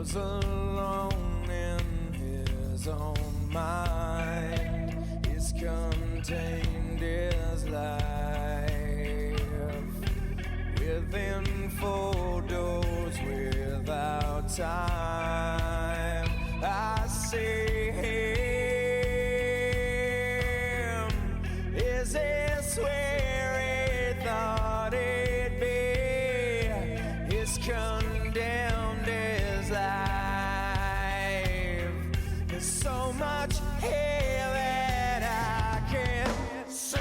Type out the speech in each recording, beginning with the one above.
was alone in his own mind. His contained his life within four doors without time. I see him. Is this where he thought he'd be? His condemned his life. There's so much here that I can't see.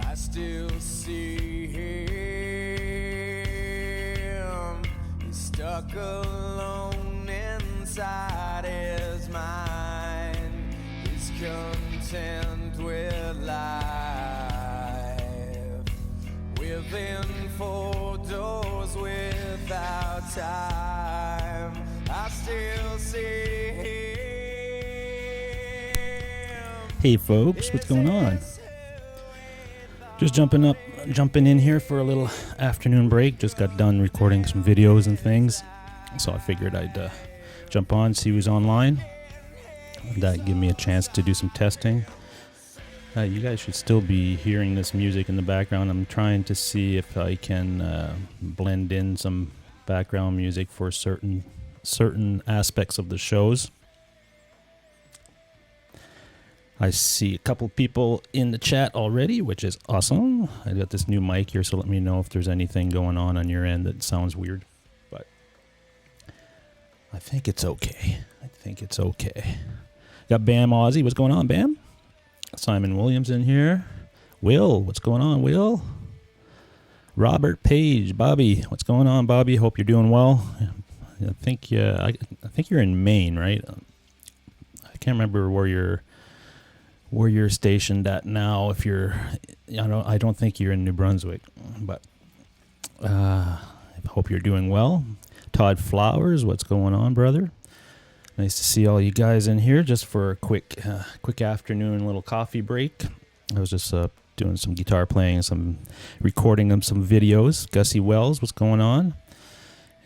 I still see him. He's stuck alone inside his mind. He's content with life within four doors without time. I still see him. Hey folks, what's going on? Just jumping in here for a little afternoon break. Just got done recording some videos and things, so I figured I'd jump on, see who's online. That give me a chance to do some testing. You guys should still be hearing this music in the background. I'm trying to see if I can blend in some background music for certain aspects of the shows. I see a couple people in the chat already, which is awesome. I got this new mic here, so let me know if there's anything going on your end that sounds weird. But I think it's okay. Got Bam Aussie. What's going on, Bam? Simon Williams in here. Will, what's going on, Will? Robert Page. Bobby, what's going on, Bobby? Hope you're doing well. I think you're in Maine, right? I can't remember where you're stationed at now. If you're, I don't think you're in New Brunswick, but I hope you're doing well. Todd Flowers, what's going on, brother? Nice to see all you guys in here. Just for a quick afternoon little coffee break. I was just doing some guitar playing, some recording of some videos. Gussie Wells, what's going on?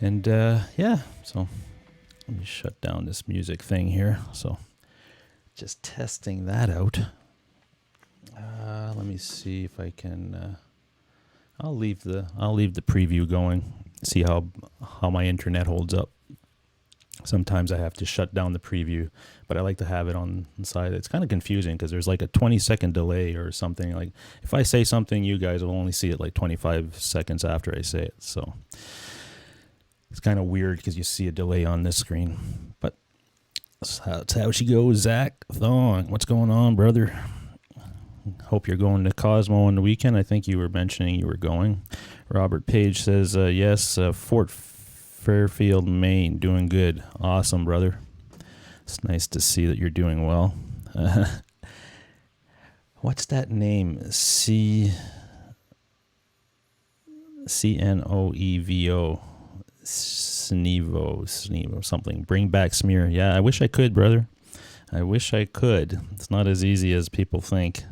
And yeah, so let me shut down this music thing here. So. Just testing that out. Let me see if I can. I'll leave the preview going. See how my internet holds up. Sometimes I have to shut down the preview, but I like to have it on the side. It's kind of confusing because there's like a 20-second delay or something. Like if I say something, you guys will only see it like 25 seconds after I say it. So it's kind of weird because you see a delay on this screen, but. That's how she goes. Zach Thong, what's going on, brother? Hope you're going to Cosmo on the weekend. I think you were mentioning you were going. Robert Page says, yes, Fort Fairfield, Maine, doing good. Awesome, brother. It's nice to see that you're doing well. What's that name? Cnoevo. Sneevo, something. Bring back SMEER. Yeah, I wish I could, brother. I wish I could. It's not as easy as people think.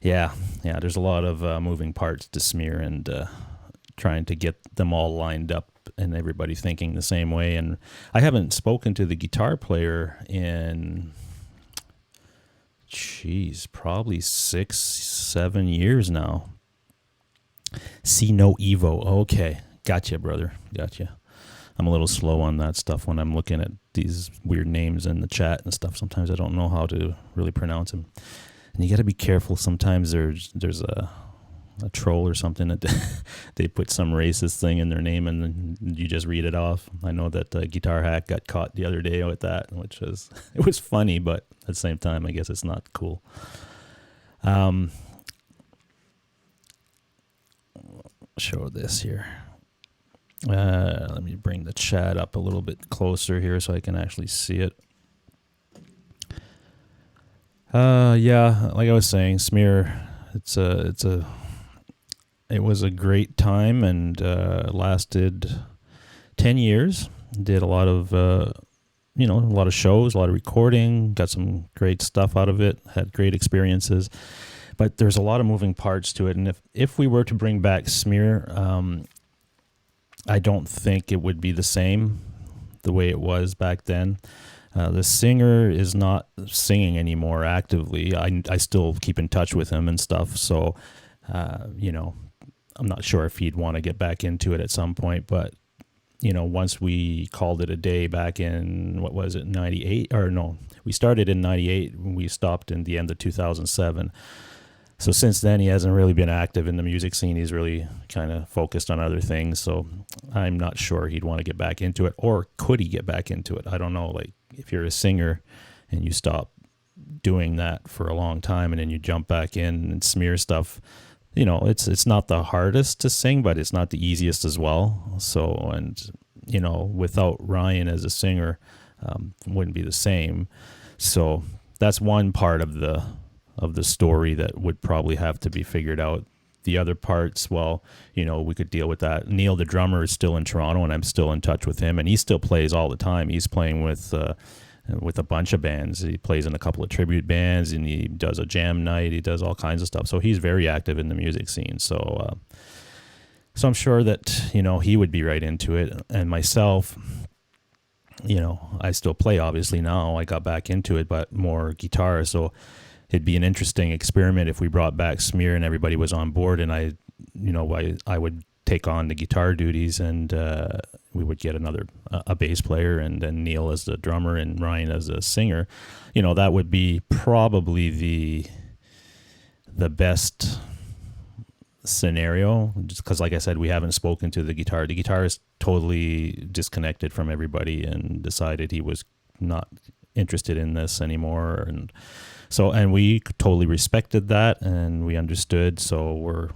Yeah, there's a lot of moving parts to SMEER and trying to get them all lined up and everybody thinking the same way. And I haven't spoken to the guitar player in, probably 6-7 years now. See no Evo. Okay. Gotcha, brother. Gotcha. I'm a little slow on that stuff when I'm looking at these weird names in the chat and stuff. Sometimes I don't know how to really pronounce them. And you got to be careful. Sometimes there's a troll or something that they put some racist thing in their name and then you just read it off. I know that Guitar Hack got caught the other day with that, which was, it was funny, but at the same time, I guess it's not cool. Show this here. Let me bring the chat up a little bit closer here so I can actually see it. Yeah, like I was saying, SMEER, it was a great time and lasted 10 years. Did a lot of, a lot of shows, a lot of recording, got some great stuff out of it, had great experiences. But there's a lot of moving parts to it. And if we were to bring back SMEER, I don't think it would be the same the way it was back then. The singer is not singing anymore actively. I still keep in touch with him and stuff. So, I'm not sure if he'd want to get back into it at some point. But, once we called it a day back in, 98? Or no, we started in 98. We stopped in the end of 2007. So since then, he hasn't really been active in the music scene. He's really kind of focused on other things. So I'm not sure he'd want to get back into it, or could he get back into it? I don't know. Like, if you're a singer and you stop doing that for a long time and then you jump back in and smear stuff, it's not the hardest to sing, but it's not the easiest as well. So, and, without Ryan as a singer, wouldn't be the same. So that's one part of the story that would probably have to be figured out. The other parts, well, we could deal with that. Neil, the drummer, is still in Toronto, and I'm still in touch with him, and he still plays all the time. He's playing with a bunch of bands. He plays in a couple of tribute bands, and he does a jam night. He does all kinds of stuff. So he's very active in the music scene. So I'm sure that, he would be right into it. And myself, I still play, obviously, now. I got back into it, but more guitar. So it'd be an interesting experiment if we brought back SMEER and everybody was on board, and I would take on the guitar duties, and we would get a bass player, and then Neil as the drummer and Ryan as a singer. That would be probably the best scenario, just because, like I said, we haven't spoken to the guitar. The guitar is totally disconnected from everybody and decided he was not interested in this anymore, and we totally respected that, and we understood. So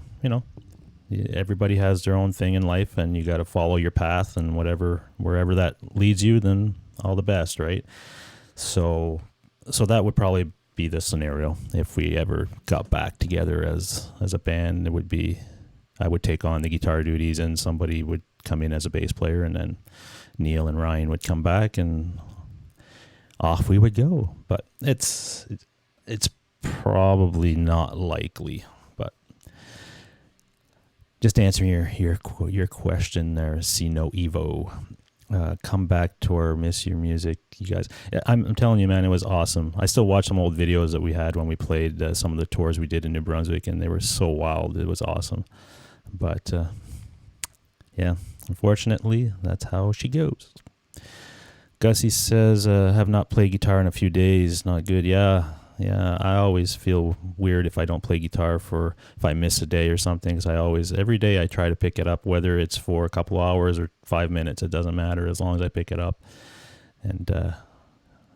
everybody has their own thing in life, and you got to follow your path, and wherever that leads you, then all the best, right? So that would probably be the scenario if we ever got back together as a band. It would be, I would take on the guitar duties, and somebody would come in as a bass player, and then Neil and Ryan would come back, and off we would go. But it's probably not likely. But just answering your question there, See No Evo. Come back to our Miss Your Music, you guys. I'm telling you, man, it was awesome. I still watch some old videos that we had when we played some of the tours we did in New Brunswick, and they were so wild. It was awesome. But yeah, unfortunately, that's how she goes. Gussie says, have not played guitar in a few days. Not good. Yeah, I always feel weird if I don't play guitar, if I miss a day or something, because every day I try to pick it up, whether it's for a couple of hours or 5 minutes, it doesn't matter as long as I pick it up. And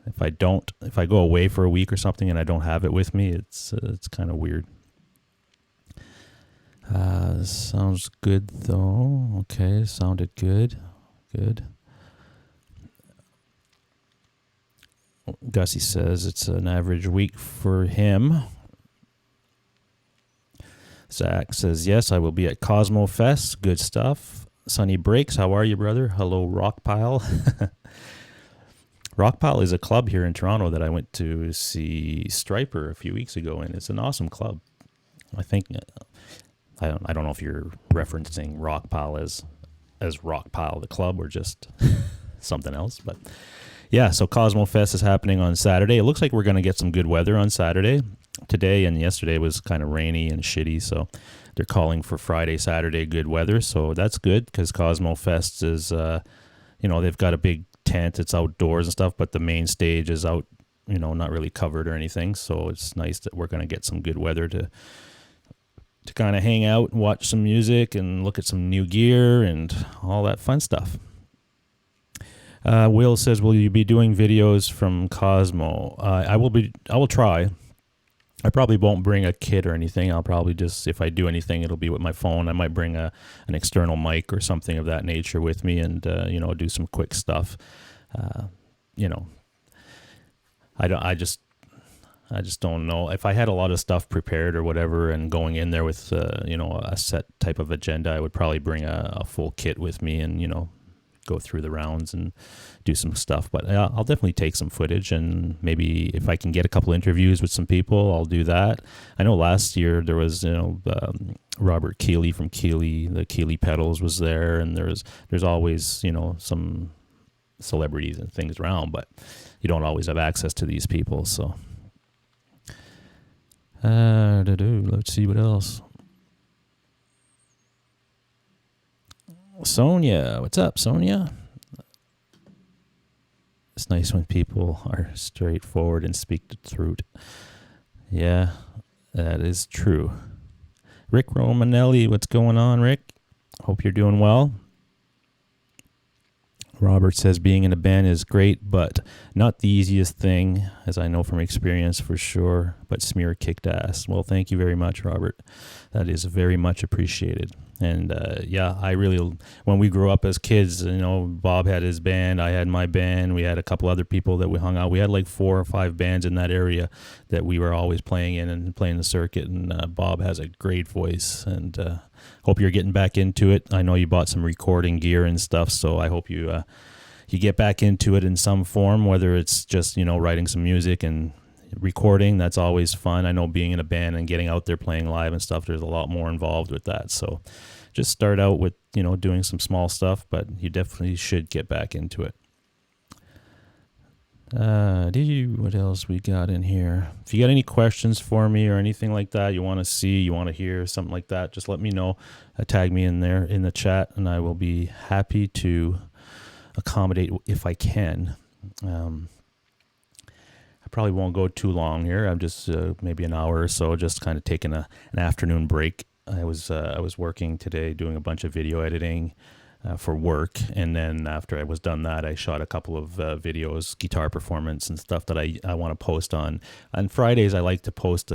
if I go away for a week or something and I don't have it with me, it's kind of weird. Sounds good though. Okay, sounded good. Good. Gussie says it's an average week for him. Zach says, yes, I will be at Cosmo Fest. Good stuff. Sunny Breaks, how are you, brother? Hello, Rockpile. Rockpile is a club here in Toronto that I went to see Striper a few weeks ago, and it's an awesome club. I think, I don't know if you're referencing Rockpile as Rockpile, the club, or just something else, but yeah, so Cosmo Fest is happening on Saturday. It looks like we're going to get some good weather on Saturday. Today and yesterday was kind of rainy and shitty, so they're calling for Friday, Saturday good weather. So that's good, because Cosmo Fest is, they've got a big tent. It's outdoors and stuff, but the main stage is out, not really covered or anything. So it's nice that we're going to get some good weather to kind of hang out and watch some music and look at some new gear and all that fun stuff. Will says, will you be doing videos from Cosmo? I will try. I probably won't bring a kit or anything. I'll probably just, if I do anything, it'll be with my phone. I might bring an external mic or something of that nature with me, and do some quick stuff. I just don't know. If I had a lot of stuff prepared or whatever and going in there with, a set type of agenda, I would probably bring a full kit with me and, go through the rounds and do some stuff. But I'll definitely take some footage, and maybe if I can get a couple interviews with some people, I'll do that. I know last year there was, Robert Keeley from Keeley, the Keeley Pedals was there, and there's always, some celebrities and things around, but you don't always have access to these people. So let's see what else. Sonia, what's up, Sonia? It's nice when people are straightforward and speak the truth. Yeah, that is true. Rick Romanelli, what's going on, Rick? Hope you're doing well. Robert says being in a band is great, but not the easiest thing, as I know from experience for sure, but SMEER kicked ass. Well, thank you very much, Robert. That is very much appreciated. And I really, when we grew up as kids, Bob had his band, I had my band, we had a couple other people that we hung out. We had like 4 or 5 bands in that area that we were always playing in and playing the circuit. And Bob has a great voice, and hope you're getting back into it. I know you bought some recording gear and stuff, so I hope you get back into it in some form, whether it's just, writing some music and recording. That's always fun. I know being in a band and getting out there playing live and stuff, there's a lot more involved with that. So just start out with, doing some small stuff, but you definitely should get back into it. What else we got in here? If you got any questions for me or anything like that, you want to see, you want to hear, something like that, just let me know. Tag me in there in the chat, and I will be happy to accommodate if I can. I probably won't go too long here. I'm just maybe an hour or so, just kind of taking an afternoon break. I was working today doing a bunch of video editing for work, and then after I was done that, I shot a couple of videos, guitar performance and stuff that I want to post on Fridays. I like to post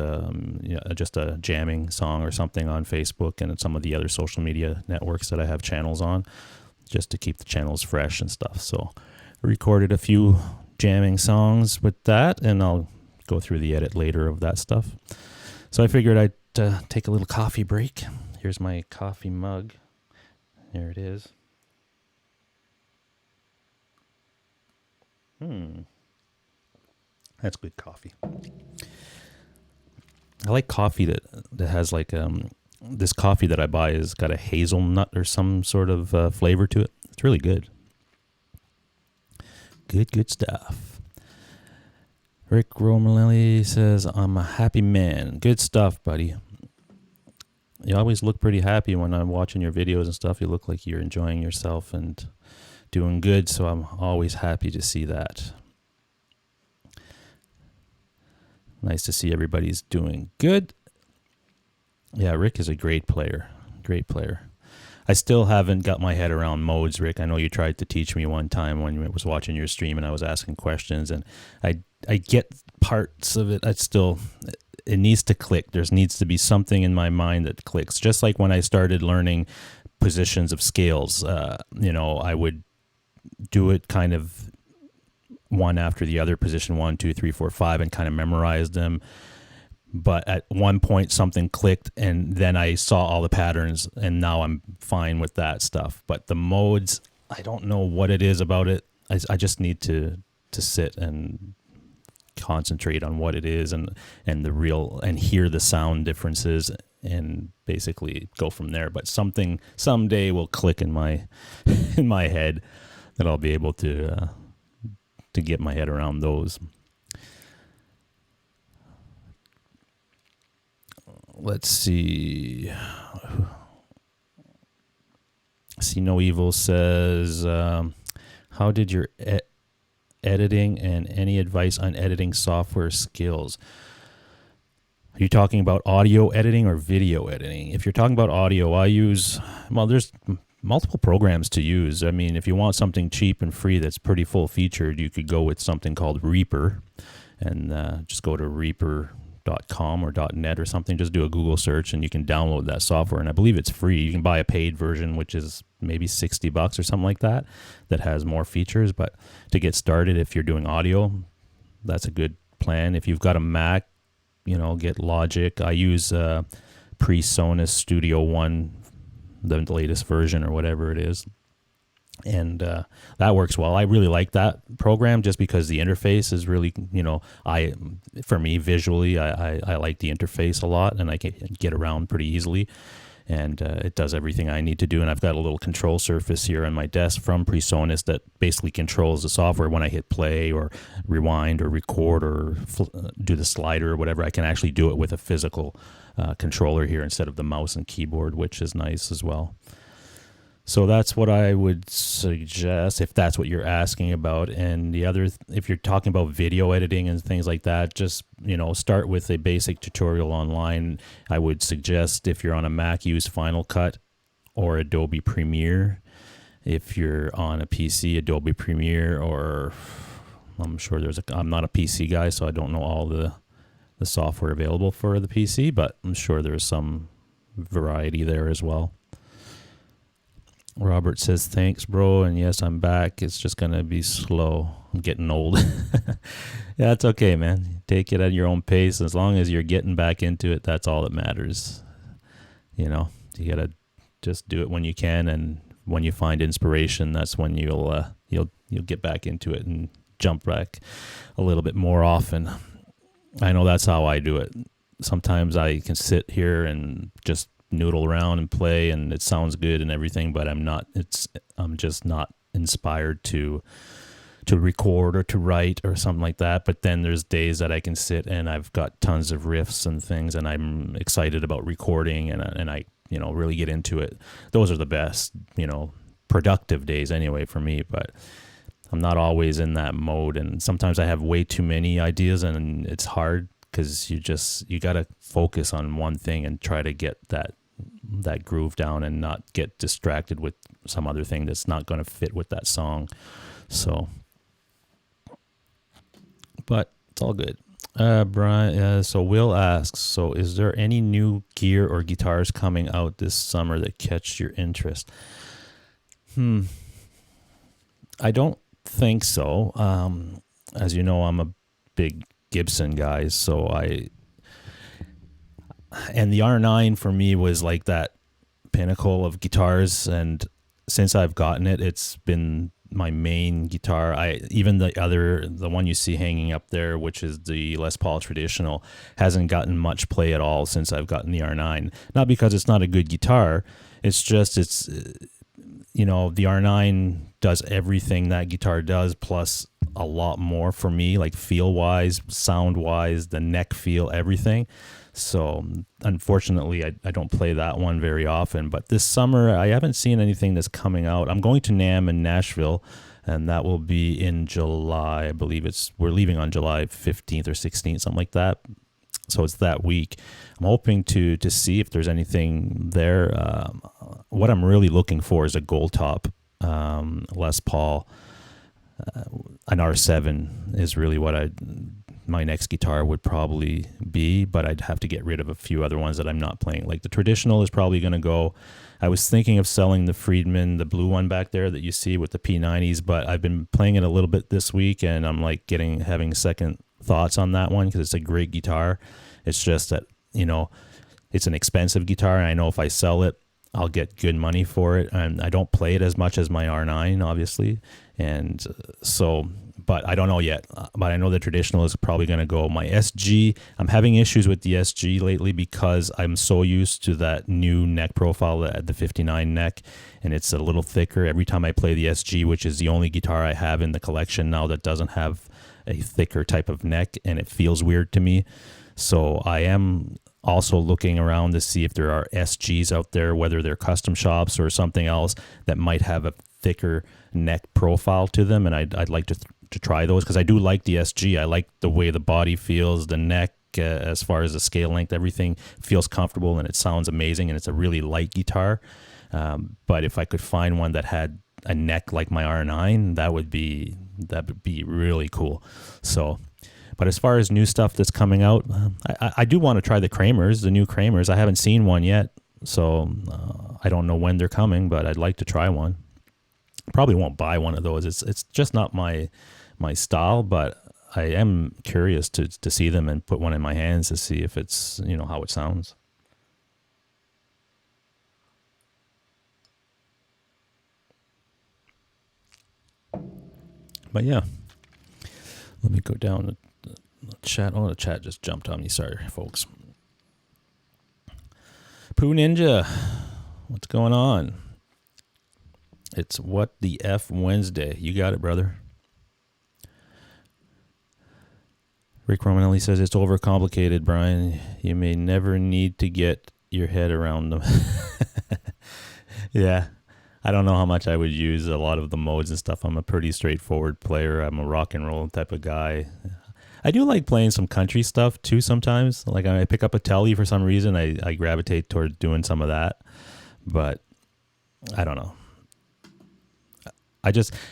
just a jamming song or something on Facebook and some of the other social media networks that I have channels on, just to keep the channels fresh and stuff. So I recorded a few jamming songs with that, and I'll go through the edit later of that stuff. So I figured I'd take a little coffee break. Here's my coffee mug. There it is. That's good coffee. I like coffee that has like this coffee that I buy has got a hazelnut or some sort of flavor to it. It's really good. Good stuff. Rick Romanelli says, I'm a happy man. Good stuff, buddy. You always look pretty happy when I'm watching your videos and stuff. You look like you're enjoying yourself and doing good, so I'm always happy to see that. Nice to see everybody's doing good. Yeah, Rick is a great player. Great player. I still haven't got my head around modes, Rick. I know you tried to teach me one time when I was watching your stream and I was asking questions, and I get parts of it. It needs to click. There needs to be something in my mind that clicks. Just like when I started learning positions of scales, I would do it kind of one after the other, position 1, 2, 3, 4, 5, and kind of memorize them. But at one point something clicked, and then I saw all the patterns, and now I'm fine with that stuff. But the modes, I don't know what it is about it. I just need to sit and concentrate on what it is and hear the sound differences and basically go from there. But something someday will click in my head that I'll be able to get my head around those. Let's see. See No Evil says, how did your editing and any advice on editing software skills? Are you talking about audio editing or video editing? If you're talking about audio, there's multiple programs to use. I mean, if you want something cheap and free that's pretty full featured, you could go with something called Reaper, and just go to Reaper.com or .net or something. Just do a Google search and you can download that software, and I believe it's free. You can buy a paid version, which is maybe $60 or something like that has more features. But to get started, if you're doing audio, that's a good plan. If you've got a Mac, get Logic. I use PreSonus Studio One, the latest version or whatever it is. And that works well. I really like that program just because the interface is really, for me visually, I like the interface a lot, and I can get around pretty easily. And it does everything I need to do. And I've got a little control surface here on my desk from PreSonus that basically controls the software. When I hit play or rewind or record or do the slider or whatever, I can actually do it with a physical controller here instead of the mouse and keyboard, which is nice as well. So that's what I would suggest if that's what you're asking about. And the other, if you're talking about video editing and things like that, just, start with a basic tutorial online. I would suggest if you're on a Mac, use Final Cut or Adobe Premiere. If you're on a PC, Adobe Premiere, or I'm sure I'm not a PC guy, so I don't know all the software available for the PC, but I'm sure there's some variety there as well. Robert says, thanks, bro. And yes, I'm back. It's just going to be slow. I'm getting old. Yeah, it's okay, man. Take it at your own pace. As long as you're getting back into it, that's all that matters. You got to just do it when you can. And when you find inspiration, that's when you'll get back into it and jump back a little bit more often. I know that's how I do it. Sometimes I can sit here and just noodle around and play, and it sounds good and everything, but I'm just not inspired to record or to write or something like that. But then there's days that I can sit and I've got tons of riffs and things, and I'm excited about recording, and I really get into it. Those are the best, productive days anyway for me, but I'm not always in that mode, and sometimes I have way too many ideas, and it's hard because you got to focus on one thing and try to get that groove down and not get distracted with some other thing that's not going to fit with that song. So, but it's all good. Brian, so Will asks, so is there any new gear or guitars coming out this summer that catch your interest? I don't think so. As you know, I'm a big Gibson guy, so and the R9 for me was like that pinnacle of guitars, and since I've gotten it, it's been my main guitar. Even the one you see hanging up there, which is the Les Paul Traditional, hasn't gotten much play at all since I've gotten the R9. Not because it's not a good guitar, it's just the R9 does everything that guitar does, plus a lot more for me, like feel-wise, sound-wise, the neck feel, everything. So unfortunately, I don't play that one very often. But this summer, I haven't seen anything that's coming out. I'm going to NAMM in Nashville, and that will be in July. I believe we're leaving on July 15th or 16th, something like that. So it's that week. I'm hoping to see if there's anything there. What I'm really looking for is a gold top Les Paul. An R7 is really what my next guitar would probably be, but I'd have to get rid of a few other ones that I'm not playing. Like the Traditional is probably going to go. I was thinking of selling the Friedman, the blue one back there that you see with the P90s, but I've been playing it a little bit this week, and I'm like having second thoughts on that one because it's a great guitar. It's just that, it's an expensive guitar, and I know if I sell it, I'll get good money for it, and I don't play it as much as my R9, obviously, and so, but I don't know yet, but I know the Traditional is probably going to go. My SG, I'm having issues with the SG lately because I'm so used to that new neck profile, the 59 neck, and it's a little thicker. Every time I play the SG, which is the only guitar I have in the collection now that doesn't have a thicker type of neck, and it feels weird to me. So I am also looking around to see if there are SGs out there, whether they're custom shops or something else that might have a thicker neck profile to them, and I'd like to try those because I do like the SG. I like the way the body feels, the neck, as far as the scale length, everything feels comfortable and it sounds amazing, and it's a really light guitar. But if I could find one that had a neck like my R9, that would be really cool. So, but as far as new stuff that's coming out, I do want to try the new Kramers. I haven't seen one yet, so I don't know when they're coming, but I'd like to try one. Probably won't buy one of those. It's just not my style, but I am curious to see them and put one in my hands to see if it's, how it sounds. But yeah, let me go down the chat. Oh, the chat just jumped on me. Sorry, folks. Pooh Ninja, what's going on? It's What the F Wednesday. You got it, brother. Rick Romanelli says it's overcomplicated, Brian. You may never need to get your head around them. Yeah. I don't know how much I would use a lot of the modes and stuff. I'm a pretty straightforward player. I'm a rock and roll type of guy. I do like playing some country stuff too sometimes. Like I pick up a telly for some reason. I gravitate towards doing some of that. But I don't know.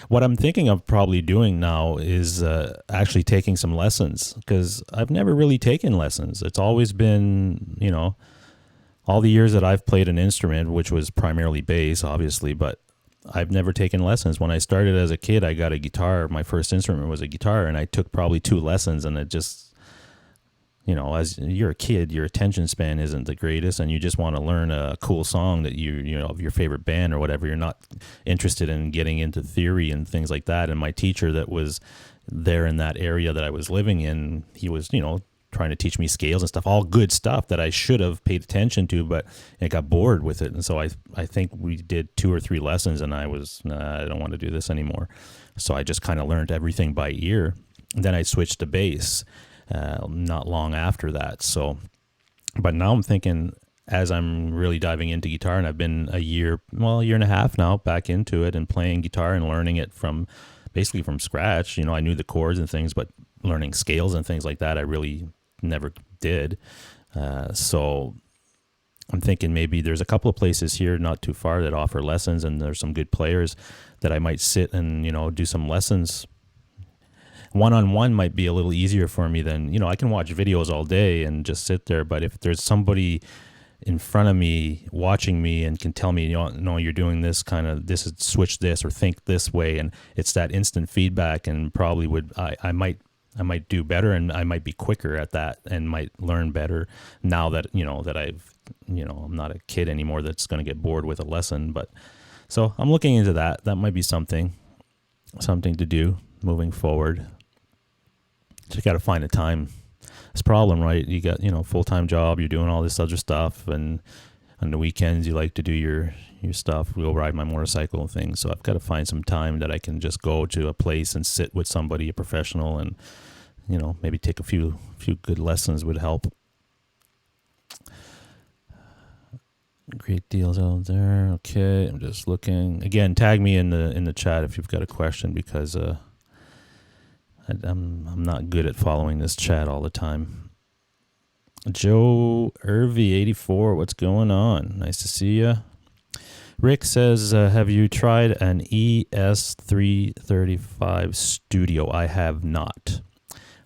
What I'm thinking of probably doing now is actually taking some lessons, because I've never really taken lessons. It's always been, all the years that I've played an instrument, which was primarily bass, obviously, but I've never taken lessons. When I started as a kid, I got a guitar. My first instrument was a guitar, and I took probably 2 lessons, and it just, as you're a kid, your attention span isn't the greatest, and you just want to learn a cool song that of your favorite band or whatever. You're not interested in getting into theory and things like that. And my teacher that was there in that area that I was living in, he was, trying to teach me scales and stuff, all good stuff that I should have paid attention to, but I got bored with it. And so I think we did 2 or 3 lessons, and I was, I don't want to do this anymore. So I just kind of learned everything by ear. And then I switched to bass not long after that. So, but now I'm thinking, as I'm really diving into guitar, and I've been a year and a half now back into it and playing guitar and learning it basically from scratch. I knew the chords and things, but learning scales and things like that, I really never did. So I'm thinking maybe there's a couple of places here not too far that offer lessons, and there's some good players that I might sit and, do some lessons. One-on-one might be a little easier for me than, I can watch videos all day and just sit there. But if there's somebody in front of me watching me and can tell me, no, you're doing this this is switch this or think this way, and it's that instant feedback, and probably I might do better, and I might be quicker at that and might learn better now that, that I've, I'm not a kid anymore that's going to get bored with a lesson. But so I'm looking into that. That might be something to do moving forward. Just got to find a time. It's a problem, right? You got, full-time job, you're doing all this other stuff, and on the weekends you like to do your stuff, go ride my motorcycle and things. So I've got to find some time that I can just go to a place and sit with somebody, a professional, and, maybe take a few good lessons would help. Great deals out there. Okay, I'm just looking. Again, tag me in the chat if you've got a question, because I'm not good at following this chat all the time. Joe Irvy 84, what's going on? Nice to see you. Rick says, have you tried an ES335 Studio? I have not.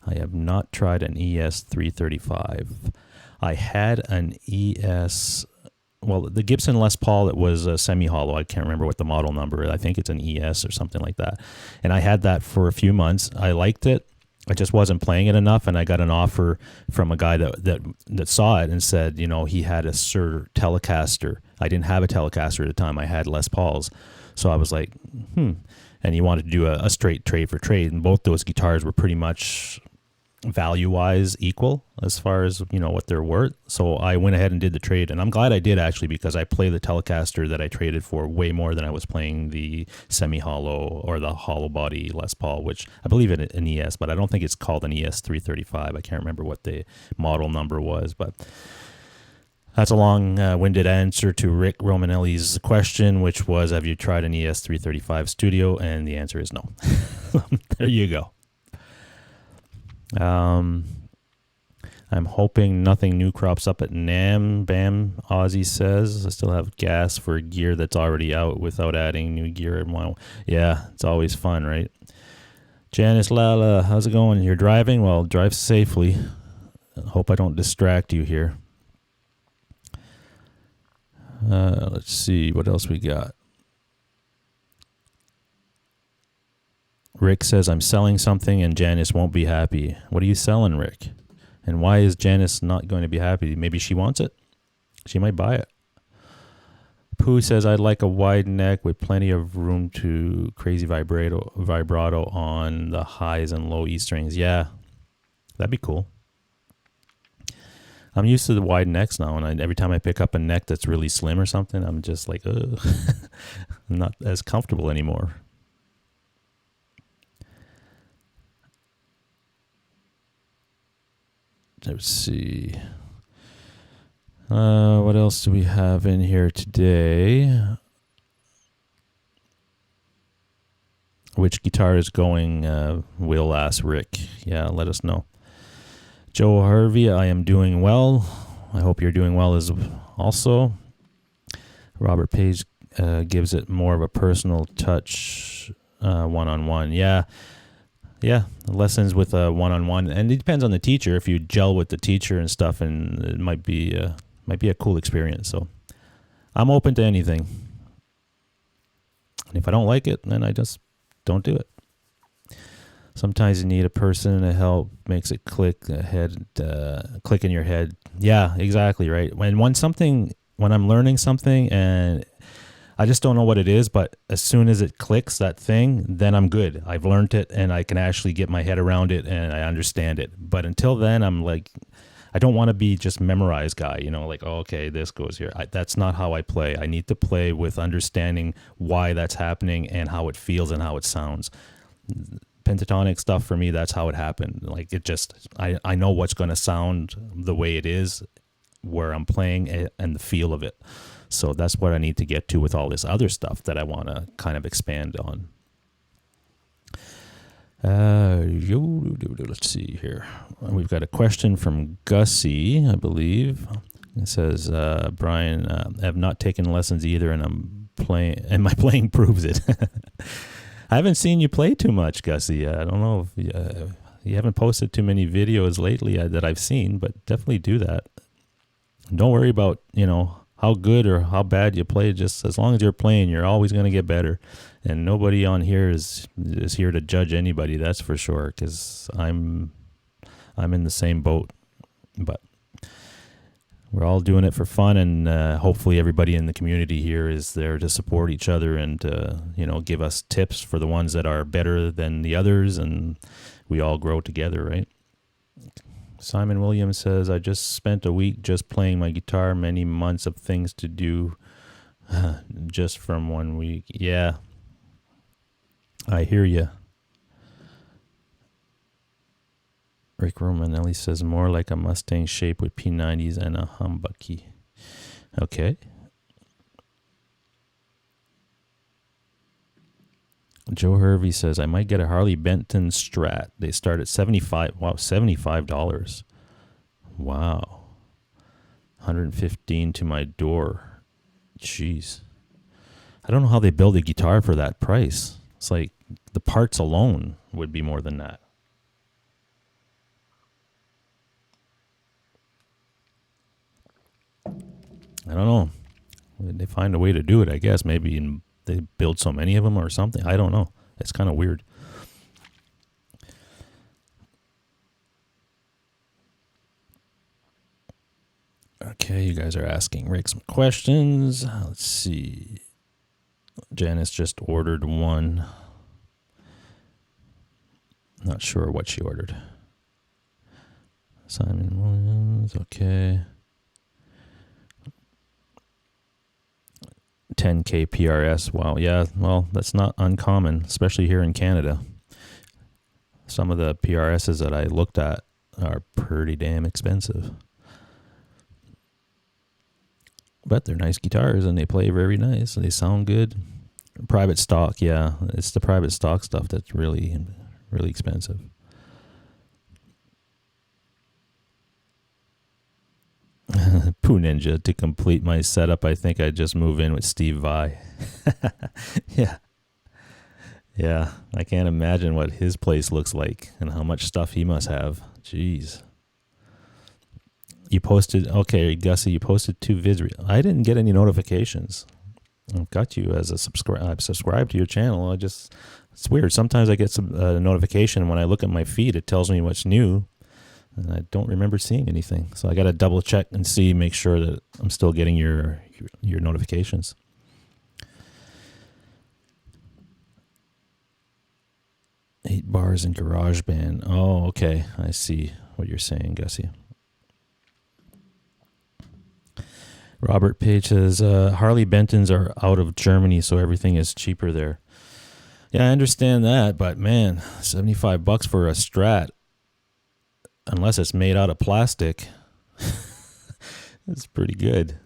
I have not tried an ES335. I had an the Gibson Les Paul that was a semi-hollow. I can't remember what the model number is. I think it's an ES or something like that. And I had that for a few months. I liked it. I just wasn't playing it enough, and I got an offer from a guy that saw it and said, he had a SMEER Telecaster. I didn't have a Telecaster at the time. I had Les Pauls. So I was like, And he wanted to do a straight trade for trade, and both those guitars were pretty much value-wise equal as far as, what they're worth. So I went ahead and did the trade, and I'm glad I did, actually, because I play the Telecaster that I traded for way more than I was playing the semi-hollow or the hollow body Les Paul, which I believe in an ES, but I don't think it's called an ES335. I can't remember what the model number was, but that's a long-winded answer to Rick Romanelli's question, which was, have you tried an ES335 Studio? And the answer is no. There you go. I'm hoping nothing new crops up at NAMM. Bam, Ozzy says. I still have gas for gear that's already out without adding new gear. Yeah, it's always fun, right? Janice Lala, how's it going? You're driving? Well, drive safely. Hope I don't distract you here. Let's see what else we got. Rick says, I'm selling something and Janice won't be happy. What are you selling, Rick? And why is Janice not going to be happy? Maybe she wants it. She might buy it. Pooh says, I'd like a wide neck with plenty of room to crazy vibrato on the highs and low E strings. Yeah, that'd be cool. I'm used to the wide necks now, and every time I pick up a neck that's really slim or something, I'm just like, ugh. I'm not as comfortable anymore. Let's see. What else do we have in here today? Which guitar is going? Will ask Rick. Yeah, let us know. Joe Harvey, I am doing well. I hope you're doing well as also. Robert Page gives it more of a personal touch, one-on-one. Yeah, lessons with a one-on-one, and it depends on the teacher. If you gel with the teacher and stuff, and it might be a cool experience. So I'm open to anything. And if I don't like it, then I just don't do it. Sometimes you need a person to help, makes it click in your head. Yeah, exactly right. When I'm learning something and I just don't know what it is, but as soon as it clicks, that thing, then I'm good. I've learned it and I can actually get my head around it and I understand it. But until then, I'm like, I don't want to be just memorized guy, like, oh, okay, this goes here. That's not how I play. I need to play with understanding why that's happening and how it feels and how it sounds. Pentatonic stuff for me, that's how it happened. Like it just, I know what's going to sound the way it is where I'm playing it and the feel of it. So that's what I need to get to with all this other stuff that I want to kind of expand on. Let's see here. We've got a question from Gussie, I believe. It says, Brian, I have not taken lessons either, and my playing proves it. I haven't seen you play too much, Gussie. I don't know if you haven't posted too many videos lately that I've seen, but definitely do that. Don't worry about, how good or how bad you play. Just as long as you're playing, you're always going to get better. And nobody on here is here to judge anybody, that's for sure, because I'm in the same boat. But we're all doing it for fun, and hopefully everybody in the community here is there to support each other and give us tips for the ones that are better than the others, and we all grow together, right? Simon Williams says, I just spent a week just playing my guitar, many months of things to do just from 1 week. Yeah, I hear you. Rick Romanelli says, more like a Mustang shape with P90s and a humbucky. Okay. Joe Hervey says, I might get a Harley Benton Strat. They start at $75. Wow, $75. Wow. $115 to my door. Jeez. I don't know how they build a guitar for that price. It's like the parts alone would be more than that. I don't know. They find a way to do it, I guess. Maybe they build so many of them or something. I don't know. It's kind of weird. Okay, you guys are asking Rick some questions. Let's see. Janice just ordered one. Not sure what she ordered. Simon Williams, okay. 10K PRS. Wow, yeah, well, that's not uncommon, especially here in Canada. Some of the PRSs that I looked at are pretty damn expensive. But they're nice guitars, and they play very nice, and they sound good. Private stock, yeah, it's the private stock stuff that's really, really expensive. Poo Ninja, to complete my setup, I think I'd just move in with Steve Vai. Yeah, I can't imagine what his place looks like and how much stuff he must have. Jeez. You posted, okay, Gussie, you posted 2 vids. I didn't get any notifications. I've got you as a I've subscribed to your channel. It's weird. Sometimes I get some notification when I look at my feed. It tells me what's new, and I don't remember seeing anything. So I got to double check and make sure that I'm still getting your notifications. Eight bars in GarageBand. Oh, okay. I see what you're saying, Gussie. Robert Page says, Harley Bentons are out of Germany, so everything is cheaper there. Yeah, I understand that, but man, $75 for a Strat, unless it's made out of plastic, it's pretty good.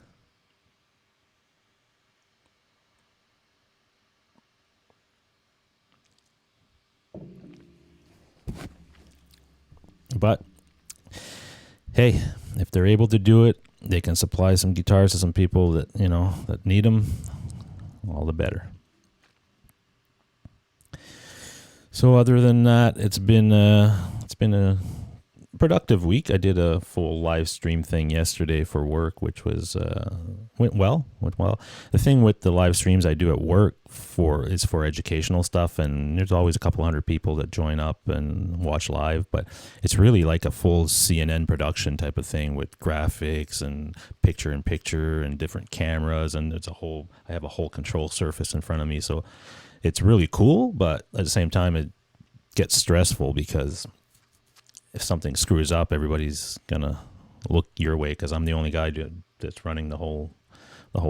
But hey, if they're able to do it, they can supply some guitars to some people that, that need them, all the better. So other than that, it's been a productive week. I did a full live stream thing yesterday for work, which was went well. The thing with the live streams I do at work is for educational stuff, and there's always a couple hundred people that join up and watch live, but it's really like a full CNN production type of thing with graphics and picture-in-picture and different cameras, and I have a whole control surface in front of me, so it's really cool, but at the same time it gets stressful because if something screws up, everybody's gonna look your way because I'm the only guy that's running the whole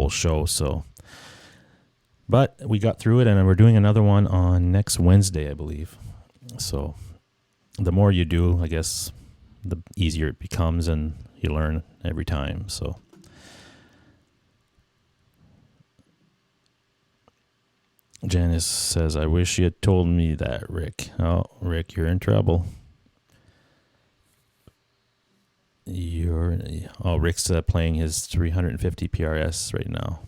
show. So, but we got through it, and we're doing another one on next Wednesday, I believe. So, the more you do, I guess, the easier it becomes, and you learn every time. So, Janice says, "I wish you had told me that, Rick." Oh, Rick, you're in trouble. Rick's playing his 350 PRS right now.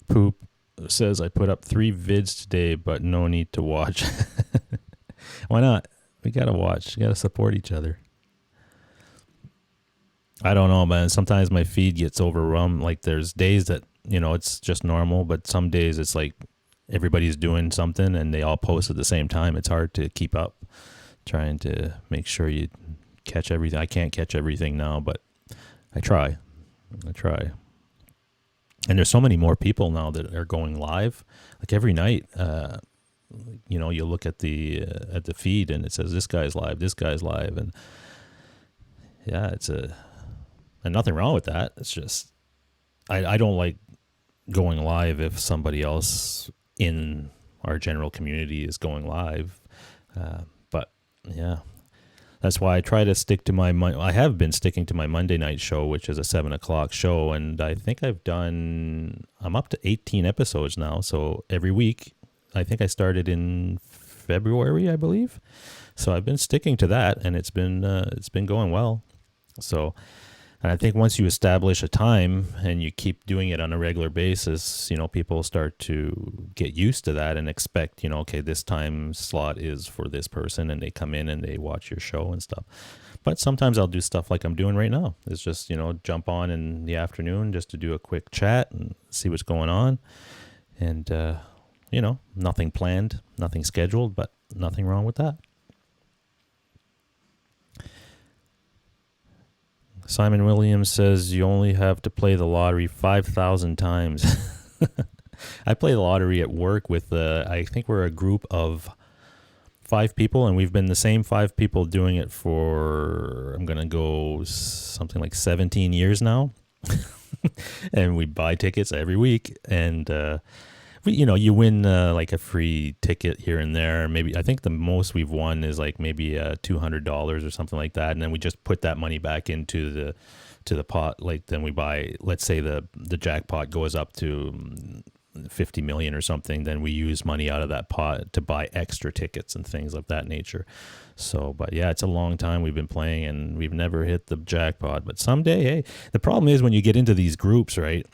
Poop says, "I put up 3 vids today, but no need to watch." Why not? We gotta watch. We gotta support each other. I don't know, man. Sometimes my feed gets overrun. Like there's days that, it's just normal, but some days it's like everybody's doing something and they all post at the same time. It's hard to keep up, trying to make sure you catch everything. I can't catch everything now, but I try. And there's so many more people now that are going live. Like every night, you look at the feed and it says this guy's live, and yeah, and nothing wrong with that. It's just I don't like going live if somebody else in our general community is going live. But yeah, that's why I try to stick to I have been sticking to my Monday night show, which is a 7:00 show. And I think I'm up to 18 episodes now. So every week, I think I started in February, I believe. So I've been sticking to that, and it's been going well. So, and I think once you establish a time and you keep doing it on a regular basis, people start to get used to that and expect, okay, this time slot is for this person, and they come in and they watch your show and stuff. But sometimes I'll do stuff like I'm doing right now. It's just, jump on in the afternoon just to do a quick chat and see what's going on. And, nothing planned, nothing scheduled, but nothing wrong with that. Simon Williams says you only have to play the lottery 5,000 times. I play the lottery at work with, I think we're a group of 5 people, and we've been the same 5 people doing it for, I'm going to go something like 17 years now. And we buy tickets every week, and you win like a free ticket here and there. Maybe I think the most we've won is like maybe $200 or something like that, and then we just put that money back into the pot. Like then we buy, let's say the jackpot goes up to 50 million or something, then we use money out of that pot to buy extra tickets and things of that nature. So, but yeah, it's a long time we've been playing, and we've never hit the jackpot. But someday, hey, the problem is when you get into these groups, right,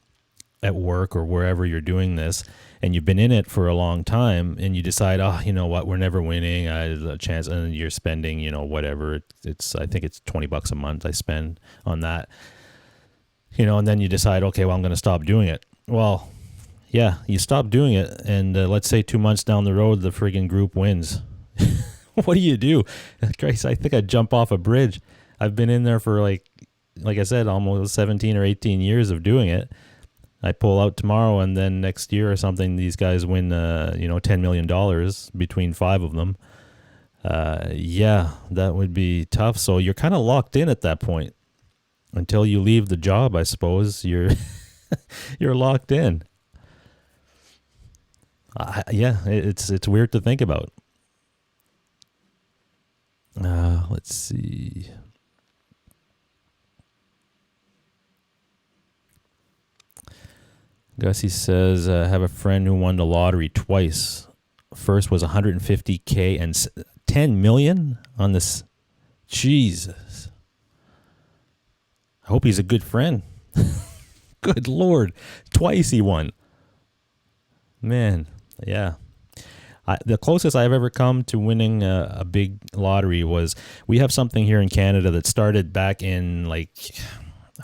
at work or wherever you're doing this, and you've been in it for a long time, and you decide, oh, you know what, we're never winning, a chance, and you're spending, whatever, I think it's $20 a month I spend on that. And then you decide, okay, well, I'm going to stop doing it. Well, yeah, you stop doing it, and let's say 2 months down the road, the friggin' group wins. What do you do? Christ, I think I'd jump off a bridge. I've been in there for like I said, almost 17 or 18 years of doing it. I pull out tomorrow, and then next year or something, these guys win, $10 million between 5 of them. Yeah, that would be tough. So you're kind of locked in at that point until you leave the job. I suppose you're you're locked in. Yeah, it's weird to think about. Let's see. Gussie says, have a friend who won the lottery twice. First was 150K and 10 million on this. Jesus. I hope he's a good friend. Good Lord. Twice he won. Man, yeah. The closest I've ever come to winning a big lottery was, we have something here in Canada that started back in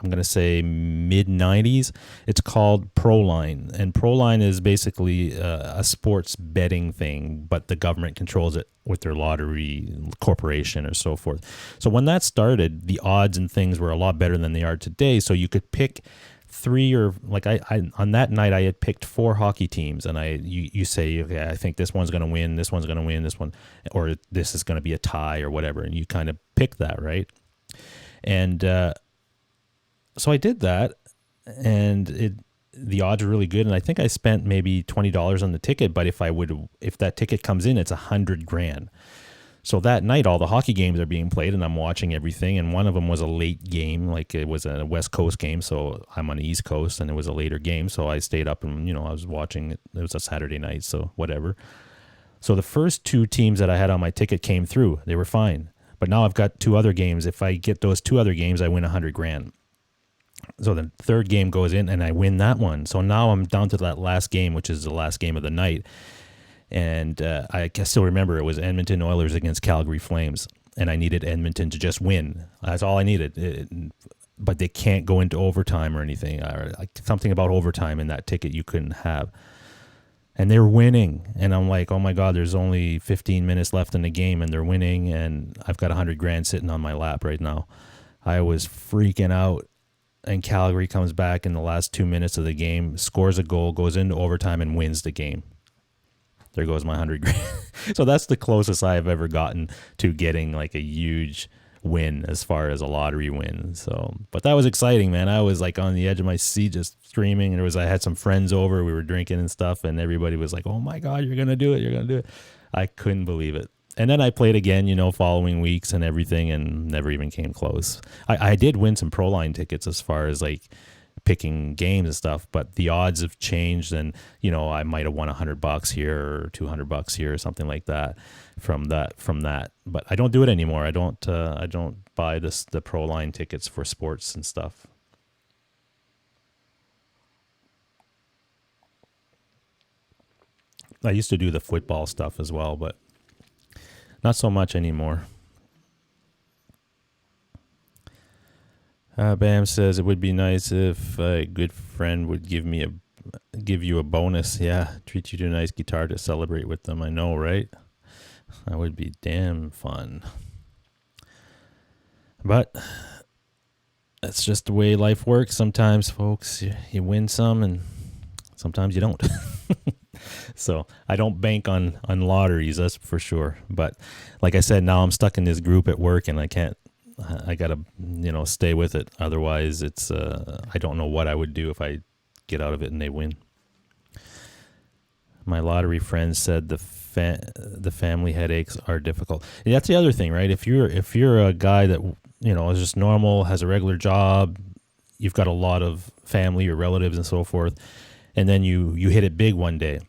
I'm going to say mid-90s. It's called Proline. And Proline is basically a sports betting thing, but the government controls it with their lottery corporation or so forth. So when that started, the odds and things were a lot better than they are today. So you could pick 3 or I on that night I had picked 4 hockey teams, and you say, okay, I think this one's going to win, this one's going to win, this one, or this is going to be a tie or whatever, and you kind of pick that, right? And so I did that, and the odds are really good, and I think I spent maybe $20 on the ticket, but if that ticket comes in, it's $100,000. So that night, all the hockey games are being played, and I'm watching everything. And one of them was a late game, like it was a West Coast game. So I'm on the East Coast, and it was a later game. So I stayed up and, I was watching it. It was a Saturday night, so whatever. So the first 2 teams that I had on my ticket came through. They were fine. But now I've got 2 other games. If I get those 2 other games, I win $100,000. So the third game goes in, and I win that one. So now I'm down to that last game, which is the last game of the night. And I can still remember it was Edmonton Oilers against Calgary Flames, and I needed Edmonton to just win. That's all I needed. But they can't go into overtime or anything. Something about overtime in that ticket you couldn't have. And they were winning, and I'm like, oh my God, there's only 15 minutes left in the game, and they're winning, and I've got $100,000 sitting on my lap right now. I was freaking out. And Calgary comes back in the last 2 minutes of the game, scores a goal, goes into overtime, and wins the game. There goes my $100,000. So that's the closest I have ever gotten to getting like a huge win as far as a lottery win. So, but that was exciting, man. I was like on the edge of my seat, just screaming. And I had some friends over. We were drinking and stuff, and everybody was like, "Oh my God, you're gonna do it! You're gonna do it!" I couldn't believe it. And then I played again, following weeks and everything, and never even came close. I did win some Proline tickets as far as like picking games and stuff, but the odds have changed, and I might have won $100 here or $200 here or something like that from that. But I don't do it anymore. I don't buy the Proline tickets for sports and stuff. I used to do the football stuff as well, but not so much anymore. Bam says it would be nice if a good friend would give you a bonus. Yeah, treat you to a nice guitar to celebrate with them. I know, right? That would be damn fun. But that's just the way life works. Sometimes, folks, you win some, and sometimes you don't. So I don't bank on lotteries, that's for sure. But like I said, now I'm stuck in this group at work, and I gotta, stay with it. Otherwise, it's I don't know what I would do if I get out of it and they win. My lottery friend said the family headaches are difficult. And that's the other thing, right? If you're a guy that is just normal, has a regular job, you've got a lot of family or relatives and so forth, and then you hit it big one day,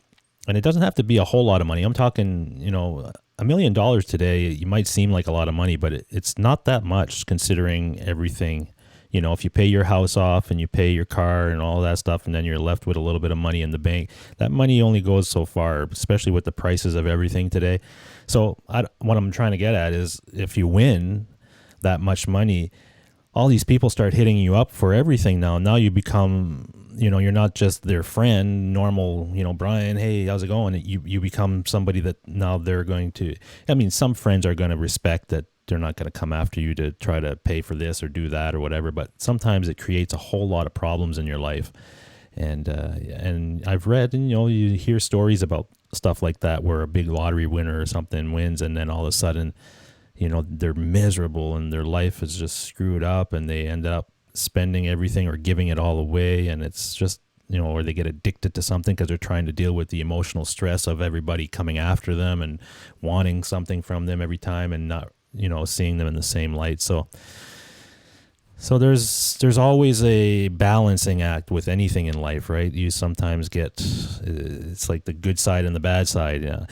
and it doesn't have to be a whole lot of money. I'm talking, $1 million today, you might seem like a lot of money, but it's not that much considering everything. If you pay your house off and you pay your car and all that stuff, and then you're left with a little bit of money in the bank, that money only goes so far, especially with the prices of everything today. So what I'm trying to get at is, if you win that much money, all these people start hitting you up for everything now. Now you become, you're not just their friend, normal, Brian, hey, how's it going? You become somebody that now they're going to, some friends are going to respect that they're not going to come after you to try to pay for this or do that or whatever. But sometimes it creates a whole lot of problems in your life. And I've read, and you hear stories about stuff like that where a big lottery winner or something wins, and then all of a sudden, they're miserable and their life is just screwed up, and they end up spending everything or giving it all away, and it's just, or they get addicted to something because they're trying to deal with the emotional stress of everybody coming after them and wanting something from them every time and not, seeing them in the same light. So there's always a balancing act with anything in life, right? You sometimes get, it's like the good side and the bad side. Yeah.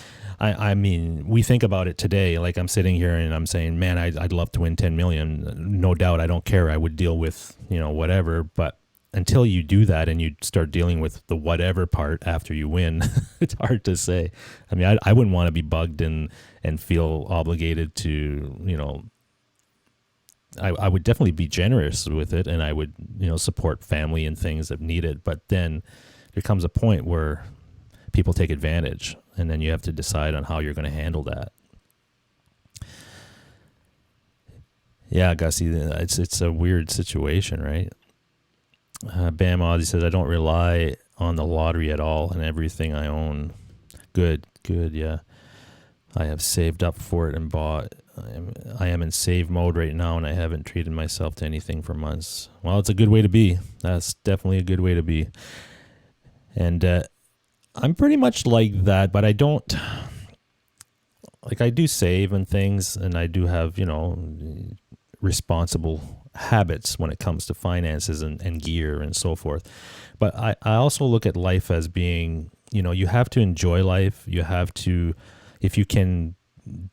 We think about it today, like I'm sitting here and I'm saying, man, I'd love to win 10 million. No doubt. I don't care. I would deal with, whatever. But until you do that and you start dealing with the whatever part after you win, it's hard to say. I wouldn't want to be bugged and feel obligated to, I would definitely be generous with it, and I would, support family and things that need it. But then there comes a point where people take advantage, and then you have to decide on how you're going to handle that. Yeah, Gussie, it's a weird situation, right? Bam Ozzy says, I don't rely on the lottery at all and everything I own. Good, yeah. I have saved up for it and bought. I am in save mode right now, and I haven't treated myself to anything for months. Well, it's a good way to be. That's definitely a good way to be. And I'm pretty much like that, but I don't, I do save and things, and I do have, responsible habits when it comes to finances and gear and so forth. But I also look at life as being, you have to enjoy life. You have to, if you can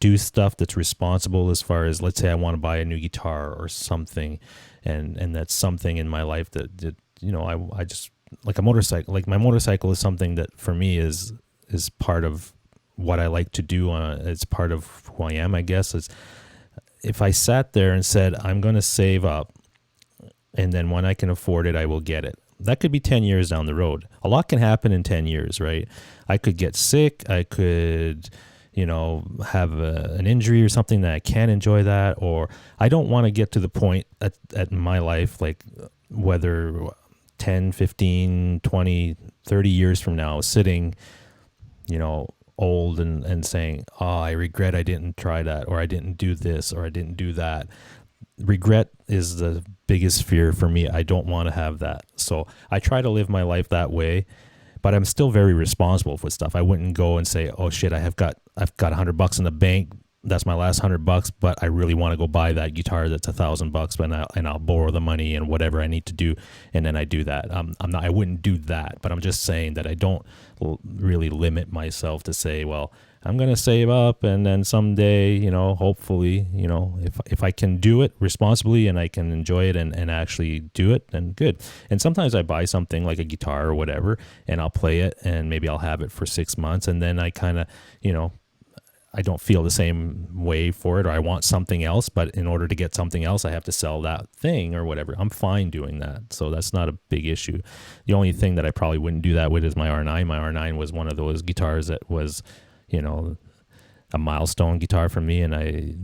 do stuff that's responsible, as far as, let's say I want to buy a new guitar or something, and that's something in my life that I just, like a motorcycle, like my motorcycle is something that for me is part of what I like to do. It's part of who I am, I guess. It's, if I sat there and said, I'm going to save up, and then when I can afford it, I will get it. That could be 10 years down the road. A lot can happen in 10 years, right? I could get sick. I could, have an injury or something that I can't enjoy that. Or I don't want to get to the point at my life, like whether 10, 15, 20, 30 years from now, sitting, old and saying, I regret I didn't try that, or I didn't do this, or I didn't do that. Regret is the biggest fear for me. I don't want to have that. So I try to live my life that way, but I'm still very responsible with stuff. I wouldn't go and say, oh shit, I've got $100 in the bank. That's my last $100, but I really want to go buy that guitar that's $1,000, and I'll borrow the money and whatever I need to do, and then I do that. I wouldn't do that, but I'm just saying that I don't really limit myself to say, well, I'm going to save up, and then someday, hopefully, if I can do it responsibly and I can enjoy it and actually do it, then good. And sometimes I buy something like a guitar or whatever, and I'll play it, and maybe I'll have it for 6 months, and then I kind of, I don't feel the same way for it, or I want something else, but in order to get something else, I have to sell that thing or whatever. I'm fine doing that. So that's not a big issue. The only thing that I probably wouldn't do that with is my R9. My R9 was one of those guitars that was, a milestone guitar for me, and I,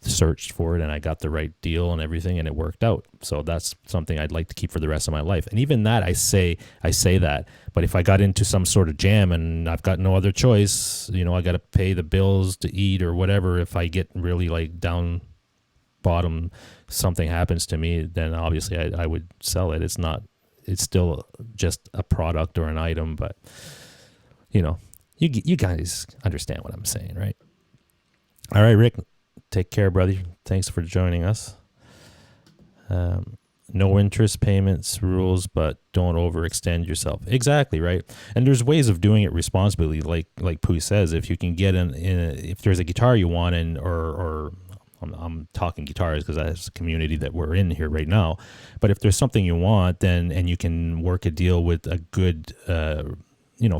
searched for it, and I got the right deal and everything, and it worked out. So that's something I'd like to keep for the rest of my life. And even that, I say that, but if I got into some sort of jam and I've got no other choice, I got to pay the bills to eat or whatever. If I get really like down bottom, something happens to me, then obviously I would sell it. It's still just a product or an item, but you guys understand what I'm saying, right? All right, Rick, take care, brother. Thanks for joining us. No interest payments rules, but don't overextend yourself. Exactly, right? And there's ways of doing it responsibly, like Pooh says. If you can get if there's a guitar you want, or I'm talking guitars because that's a community that we're in here right now. But if there's something you want, and you can work a deal with a good,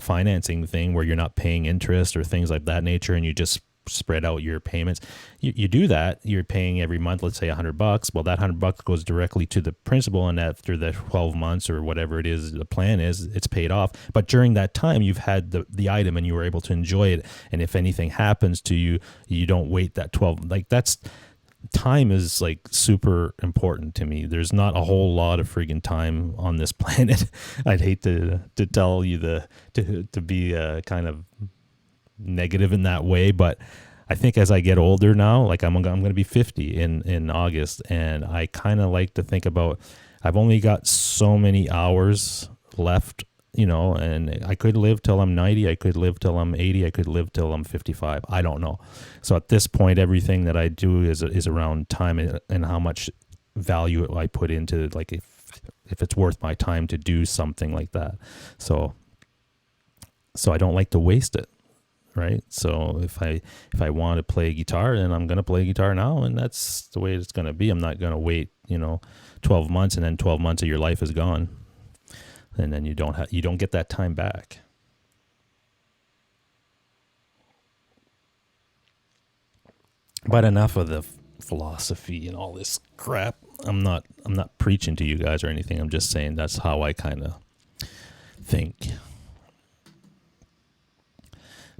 financing thing where you're not paying interest or things like that nature, and you just spread out your payments. You do that, you're paying every month, let's say $100. Well, that $100 goes directly to the principal, and after the 12 months or whatever it is, the plan is, it's paid off. But during that time, you've had the item and you were able to enjoy it. And if anything happens to you, you don't wait that 12, like time is like super important to me. There's not a whole lot of friggin' time on this planet. I'd hate to tell you to be kind of negative in that way, but I think as I get older now, like I'm going to be 50 in August, and I kind of like to think about, I've only got so many hours left, and I could live till I'm 90, I could live till I'm 80, I could live till I'm 55. I don't know. So at this point, everything that I do is around time and how much value I put into, like if it's worth my time to do something like that. So I don't like to waste it, right? So if I want to play guitar, then I'm going to play guitar now, and that's the way it's going to be. I'm not going to wait, 12 months and then 12 months of your life is gone. And then you don't get that time back. But enough of the philosophy and all this crap. I'm not preaching to you guys or anything. I'm just saying that's how I kind of think.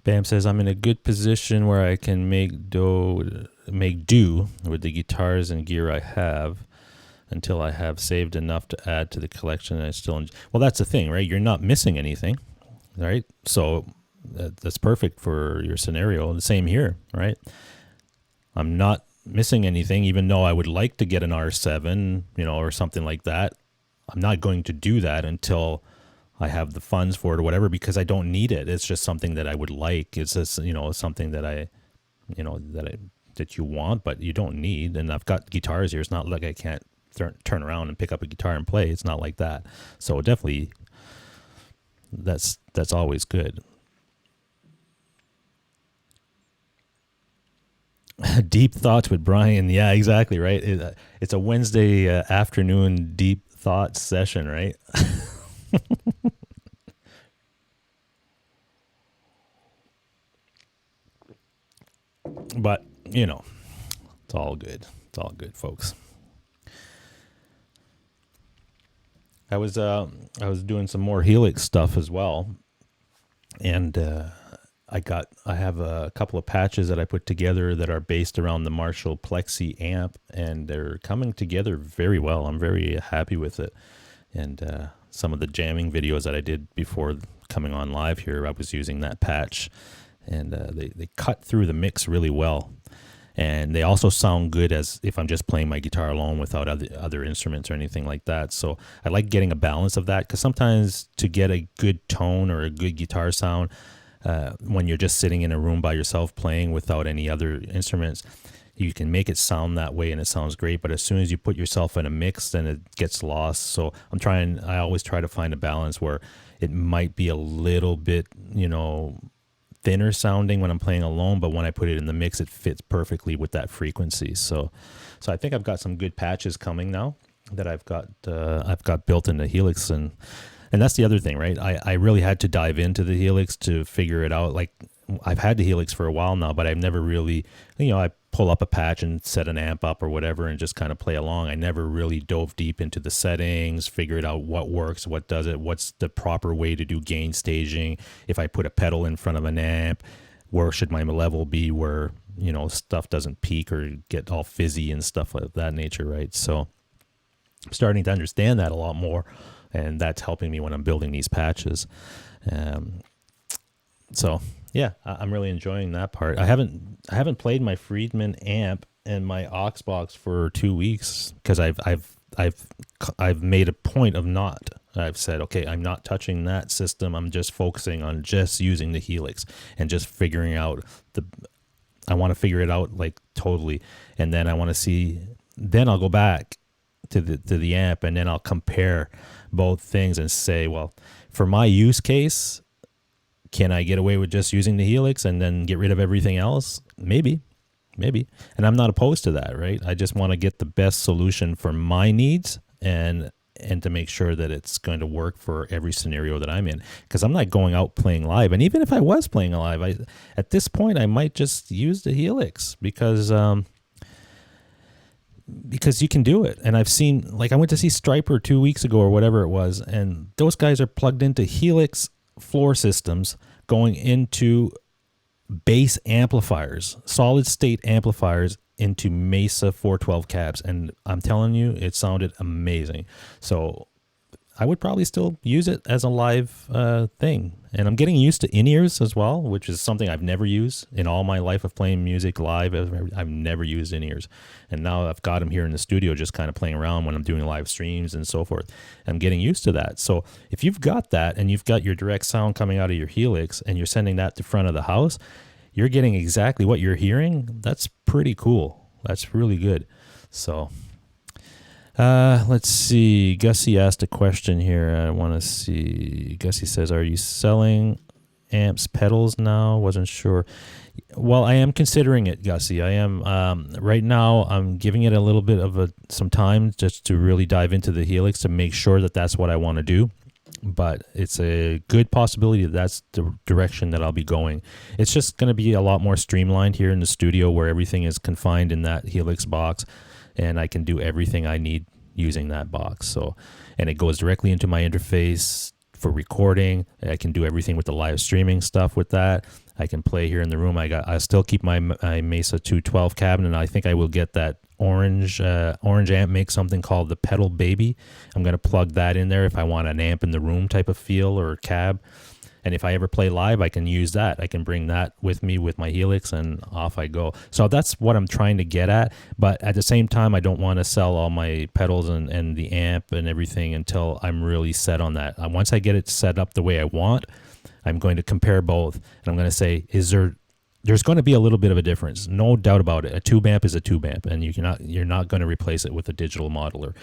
Bam says, I'm in a good position where I can make do with the guitars and gear I have, until I have saved enough to add to the collection. And I still enjoy. Well, that's the thing, right? You're not missing anything, right? So that's perfect for your scenario. The same here, right? I'm not missing anything, even though I would like to get an R7, or something like that. I'm not going to do that until I have the funds for it or whatever, because I don't need it. It's just something that I would like. It's just, something that that you want, but you don't need. And I've got guitars here. It's not like I can't turn around and pick up a guitar and play. It's not like that. So definitely that's always good. Deep thoughts with Brian. Yeah, exactly. Right. It's a Wednesday afternoon deep thoughts session, right? But it's all good. It's all good, folks. I was doing some more Helix stuff as well, and I have a couple of patches that I put together that are based around the Marshall Plexi amp, and they're coming together very well. I'm very happy with it. And some of the jamming videos that I did before coming on live here, I was using that patch, and they cut through the mix really well. And they also sound good as if I'm just playing my guitar alone without other instruments or anything like that. So I like getting a balance of that, because sometimes to get a good tone or a good guitar sound, when you're just sitting in a room by yourself playing without any other instruments, you can make it sound that way and it sounds great. But as soon as you put yourself in a mix, then it gets lost. So I always try to find a balance where it might be a little bit, thinner sounding when I'm playing alone, but when I put it in the mix, it fits perfectly with that frequency. So I think I've got some good patches coming now that I've got built into Helix, and that's the other thing, right? I really had to dive into the Helix to figure it out. Like, I've had the Helix for a while now, but I've never really, I pull up a patch and set an amp up or whatever and just kind of play along. I never really dove deep into the settings, figured out what works, what does it, what's the proper way to do gain staging. If I put a pedal in front of an amp, where should my level be where, stuff doesn't peak or get all fizzy and stuff like that nature, right? So I'm starting to understand that a lot more, and that's helping me when I'm building these patches. So yeah, I'm really enjoying that part. I haven't played my Friedman amp and my aux box for 2 weeks, because I've made a point of not. I've said, okay, I'm not touching that system. I'm just focusing on just using the Helix and just figuring out I want to figure it out like totally, and then I want to see. Then I'll go back to the amp, and then I'll compare both things and say, well, for my use case, can I get away with just using the Helix and then get rid of everything else? Maybe. And I'm not opposed to that, right? I just want to get the best solution for my needs, and and to make sure that it's going to work for every scenario that I'm in. Because I'm not going out playing live. And even if I was playing live, at this point, I might just use the Helix because you can do it. And I've seen, like I went to see Striper 2 weeks ago or whatever it was, and those guys are plugged into Helix floor systems going into bass amplifiers, solid state amplifiers into Mesa 412 cabs. And I'm telling you, it sounded amazing. So I would probably still use it as a live thing. And I'm getting used to in-ears as well, which is something I've never used in all my life of playing music live. I've never used in-ears. And now I've got them here in the studio just kind of playing around when I'm doing live streams and so forth. I'm getting used to that. So if you've got that and you've got your direct sound coming out of your Helix and you're sending that to front of the house, you're getting exactly what you're hearing. That's pretty cool. That's really good. So let's see. Gussie asked a question here. I want to see. Gussie says, are you selling amps pedals now? Wasn't sure. Well, I am considering it, Gussie. I am. Right now, I'm giving it a little bit of some time just to really dive into the Helix to make sure that that's what I want to do. But it's a good possibility that that's the direction that I'll be going. It's just going to be a lot more streamlined here in the studio where everything is confined in that Helix box, and I can do everything I need using that box. So, and it goes directly into my interface for recording. I can do everything with the live streaming stuff with that. I can play here in the room. I still keep my Mesa 212 cabinet, and I think I will get that orange amp makes something called the Pedal Baby. I'm going to plug that in there if I want an amp in the room type of feel or cab. And if I ever play live, I can use that. I can bring that with me with my Helix, and off I go. So that's what I'm trying to get at. But at the same time, I don't want to sell all my pedals and the amp and everything until I'm really set on that. Once I get it set up the way I want, I'm going to compare both. And I'm going to say, there's going to be a little bit of a difference. No doubt about it. A tube amp is a tube amp, and you're not going to replace it with a digital modeler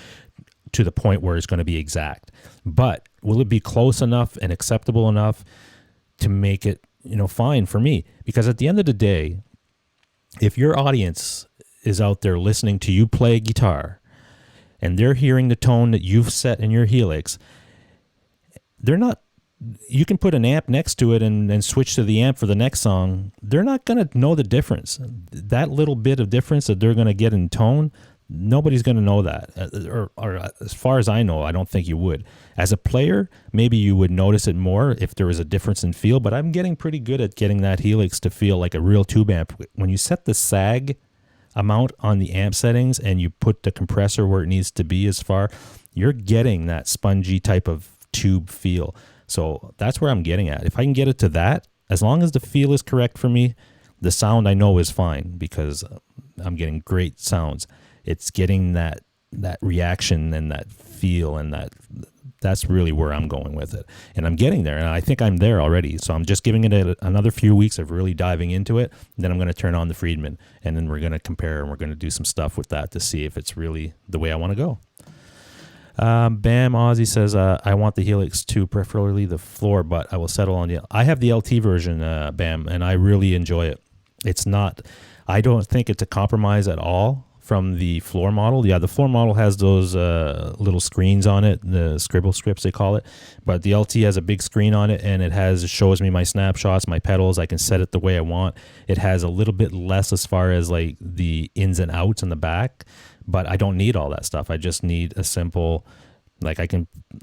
to the point where it's going to be exact. But will it be close enough and acceptable enough to make it, fine for me? Because at the end of the day, if your audience is out there listening to you play guitar and they're hearing the tone that you've set in your Helix, you can put an amp next to it and switch to the amp for the next song. They're not going to know the difference. That little bit of difference that they're going to get in tone, nobody's going to know that. Or as far as I know, I don't think you would. As a player, maybe you would notice it more if there was a difference in feel, but I'm getting pretty good at getting that Helix to feel like a real tube amp. When you set the sag amount on the amp settings and you put the compressor where it needs to be you're getting that spongy type of tube feel. So that's where I'm getting at. If I can get it to that, as long as the feel is correct for me, the sound I know is fine because I'm getting great sounds. It's getting that reaction and that feel, and that's really where I'm going with it. And I'm getting there, and I think I'm there already. So I'm just giving it another few weeks of really diving into it. Then I'm going to turn on the Friedman, and then we're going to compare, and we're going to do some stuff with that to see if it's really the way I want to go. Bam Ozzy says, I want the Helix 2, preferably the floor, but I will settle on I have the LT version, Bam, and I really enjoy it. I don't think it's a compromise at all from the floor model. Yeah, the floor model has those little screens on it, the scribble scripts they call it, but the LT has a big screen on it, and it shows me my snapshots, my pedals. I can set it the way I want. It has a little bit less as far as like the ins and outs in the back, but I don't need all that stuff. I just need a simple, I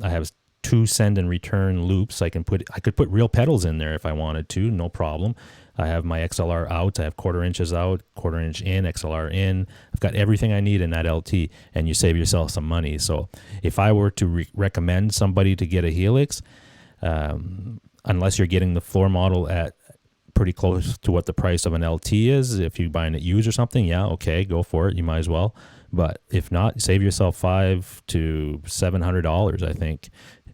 have 2 send and return loops. I could put real pedals in there if I wanted to, no problem. I have my XLR out. I have 1/4 inches out, 1/4 inch in, XLR in. I've got everything I need in that LT, and you save yourself some money. So if I were to recommend somebody to get a Helix, unless you're getting the floor model at pretty close to what the price of an LT is, if you're buying it used or something, yeah, okay, go for it. You might as well. But if not, save yourself $500 to $700, I think,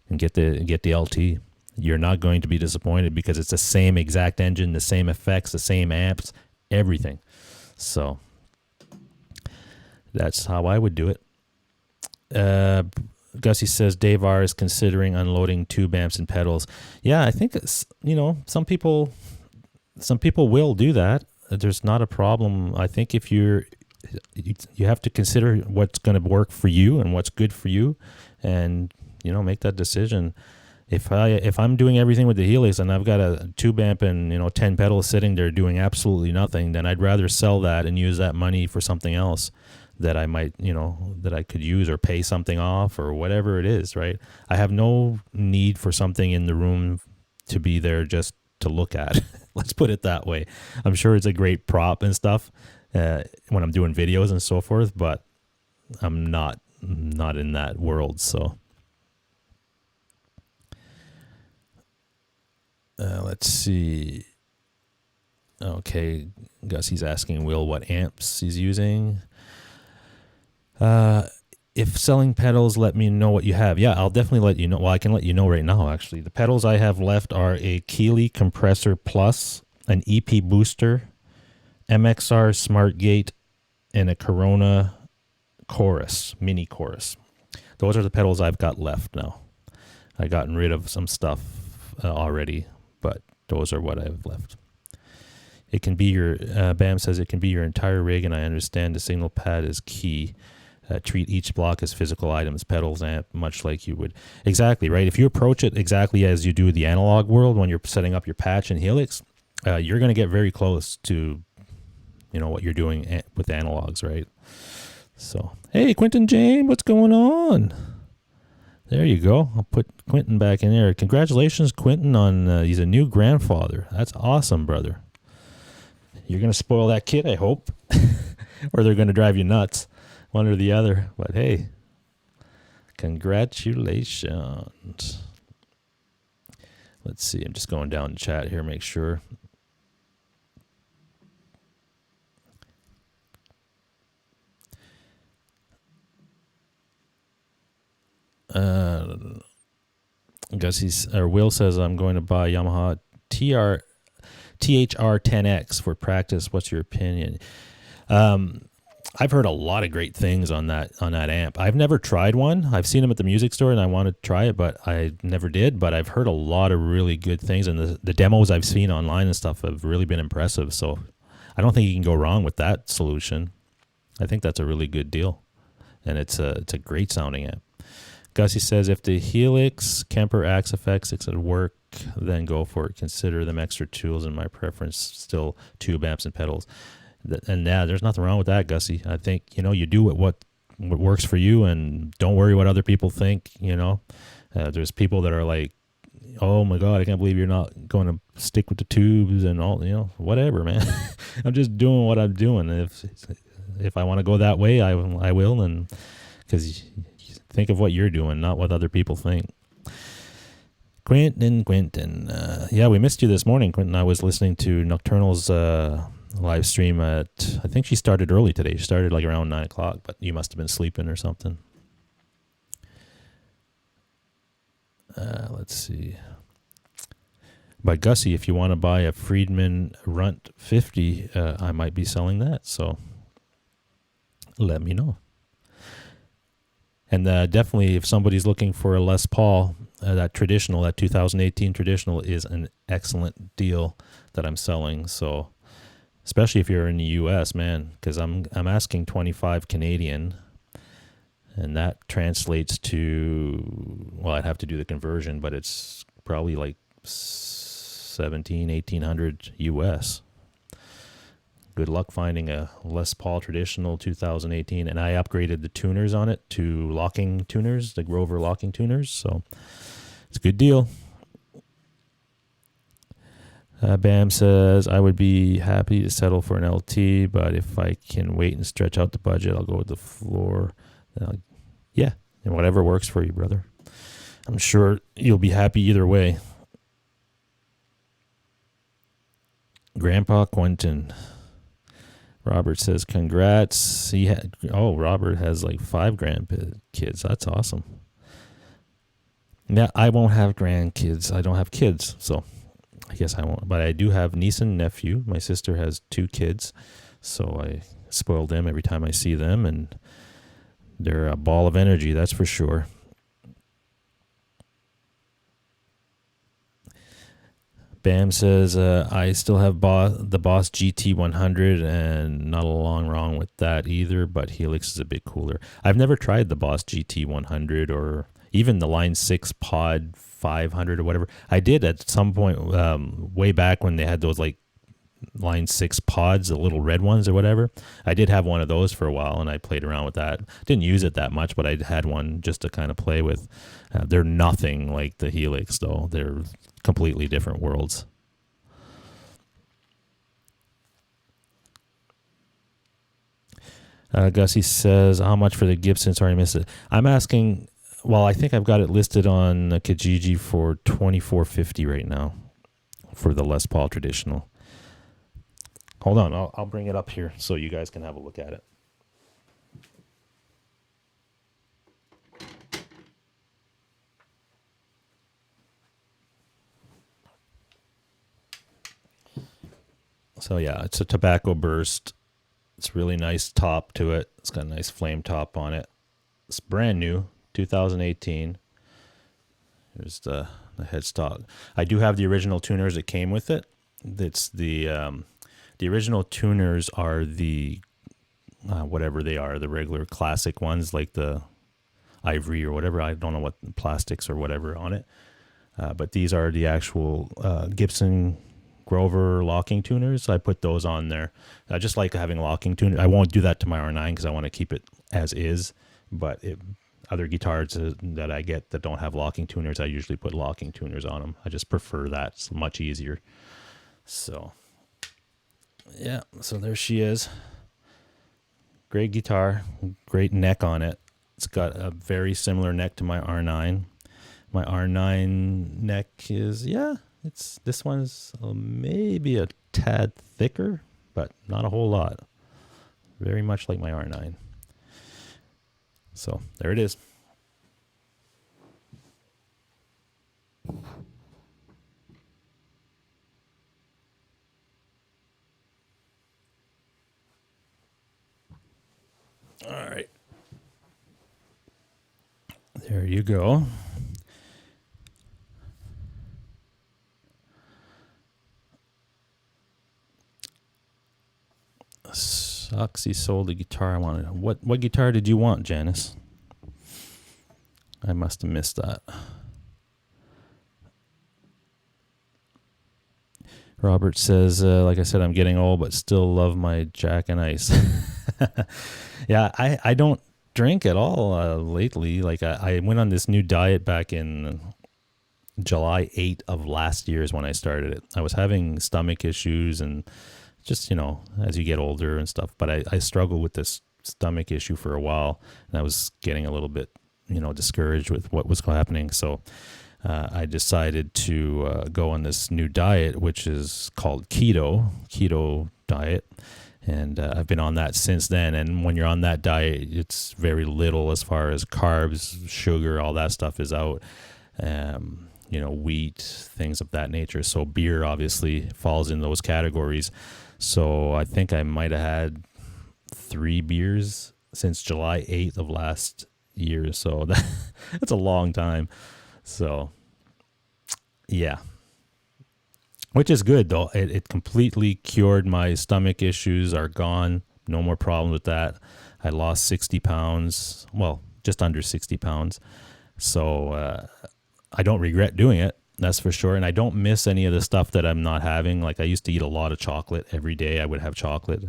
and get the LT. You're not going to be disappointed because it's the same exact engine, the same effects, the same amps, everything. So that's how I would do it. Gussie says Dave R is considering unloading tube amps and pedals. Yeah, I think it's, some people will do that. There's not a problem. I think if you're you have to consider what's going to work for you and what's good for you, and make that decision. If I'm doing everything with the Helix and I've got a tube amp and 10 pedals sitting there doing absolutely nothing, then I'd rather sell that and use that money for something else that I might that I could use, or pay something off, or whatever it is, right? I have no need for something in the room to be there just to look at. Let's put it that way. I'm sure it's a great prop and stuff when I'm doing videos and so forth, but I'm not in that world. So let's see. Okay, Gussie's asking Will what amps he's using. If selling pedals, let me know what you have. Yeah, I'll definitely let you know. Well, I can let you know right now, actually. The pedals I have left are a Keeley Compressor Plus, an EP Booster, MXR Smart Gate, and a Corona Chorus, Mini Chorus. Those are the pedals I've got left now. I've gotten rid of some stuff already, but those are what I've left. It can be your, Bam says it can be your entire rig, and I understand the signal pad is key. Treat each block as physical items, pedals, amp, much like you would. Exactly, right? If you approach it exactly as you do the analog world when you're setting up your patch and Helix, you're going to get very close to, what you're doing with analogs, right? So, hey, Quentin Jane, what's going on? There you go. I'll put Quentin back in there. Congratulations, Quentin, on he's a new grandfather. That's awesome, brother. You're going to spoil that kid, I hope, or they're going to drive you nuts. One or the other, but hey, congratulations. Let's see, I'm just going down the chat here, make sure. Will says I'm going to buy Yamaha THR-10X for practice. What's your opinion? I've heard a lot of great things on that amp. I've never tried one. I've seen them at the music store and I wanted to try it, but I never did. But I've heard a lot of really good things, and the demos I've seen online and stuff have really been impressive. So I don't think you can go wrong with that solution. I think that's a really good deal, and it's a great sounding amp. Gussie says if the Helix Kemper Axe effects could work, then go for it. Consider them extra tools, and my preference still tube amps and pedals. And yeah, there's nothing wrong with that, Gussie. I think, you do what works for you, and don't worry what other people think, There's people that are like, oh my God, I can't believe you're not going to stick with the tubes and all, whatever, man. I'm just doing what I'm doing. If I want to go that way, I will. And because think of what you're doing, not what other people think. Quentin. Yeah, we missed you this morning, Quentin. I was listening to Nocturnal's live stream I think she started early today. She started like around 9 o'clock, but you must have been sleeping or something. Let's see. But Gussie, if you want to buy a Friedman Runt 50, I might be selling that. So let me know. And definitely, if somebody's looking for a Les Paul, that 2018 traditional is an excellent deal that I'm selling. So, especially if you're in the U.S., man, because I'm asking 25 Canadian, and that translates to, well, I'd have to do the conversion, but it's probably like 1800 U.S. Good luck finding a Les Paul traditional 2018, and I upgraded the tuners on it to locking tuners, the Grover locking tuners, so it's a good deal. Bam says, I would be happy to settle for an LT, but if I can wait and stretch out the budget, I'll go with the floor. Yeah, and whatever works for you, brother. I'm sure you'll be happy either way. Grandpa Quentin. Robert says, congrats. Robert has like 5 grandkids. That's awesome. Now, I won't have grandkids. I don't have kids, so I guess I won't. But I do have niece and nephew. My sister has 2 kids, so I spoil them every time I see them, and they're a ball of energy, that's for sure. Bam says, I still have the Boss GT100 and not a long wrong with that either, but Helix is a bit cooler. I've never tried the Boss GT100 or even the Line 6 Pod 500 or whatever. I did at some point way back when they had those like Line 6 pods, the little red ones or whatever. I did have one of those for a while and I played around with that. Didn't use it that much, but I had one just to kind of play with. They're nothing like the Helix though. They're completely different worlds. Gussie says, how much for the Gibson? Sorry, I missed it. I'm asking, well, I think I've got it listed on Kijiji for $24.50 right now for the Les Paul Traditional. Hold on, I'll bring it up here so you guys can have a look at it. So yeah, it's a tobacco burst. It's really nice top to it. It's got a nice flame top on it. It's brand new, 2018. Here's the headstock. I do have the original tuners that came with it. It's the original tuners are the whatever they are, the regular classic ones like the ivory or whatever. I don't know what plastics or whatever on it. But these are the actual Gibson Grover locking tuners. I put those on there. I just like having locking tuners. I won't do that to my R9 because I want to keep it as is. But other guitars that I get that don't have locking tuners, I usually put locking tuners on them. I just prefer that. It's much easier. So, yeah. So there she is. Great guitar. Great neck on it. It's got a very similar neck to my R9. My R9 neck is, this one's maybe a tad thicker, but not a whole lot. Very much like my R9. So there it is. All right. There you go. Sucks he sold the guitar I wanted. What guitar did you want, Janice? I must have missed that. Robert says, like I said, I'm getting old, but still love my Jack and Ice. Yeah, I don't drink at all lately. Like I went on this new diet back in July 8 of last year is when I started it. I was having stomach issues and just, as you get older and stuff. But I struggled with this stomach issue for a while, and I was getting a little bit, discouraged with what was happening. So I decided to go on this new diet, which is called keto diet. And I've been on that since then. And when you're on that diet, it's very little as far as carbs, sugar, all that stuff is out. Wheat, things of that nature. So beer obviously falls in those categories. So I think I might have had 3 beers since July 8th of last year. So that's a long time. So, yeah. Which is good, though. It completely cured my stomach issues, are gone. No more problems with that. I lost 60 pounds. Well, just under 60 pounds. So I don't regret doing it. That's for sure. And I don't miss any of the stuff that I'm not having. Like I used to eat a lot of chocolate every day. I would have chocolate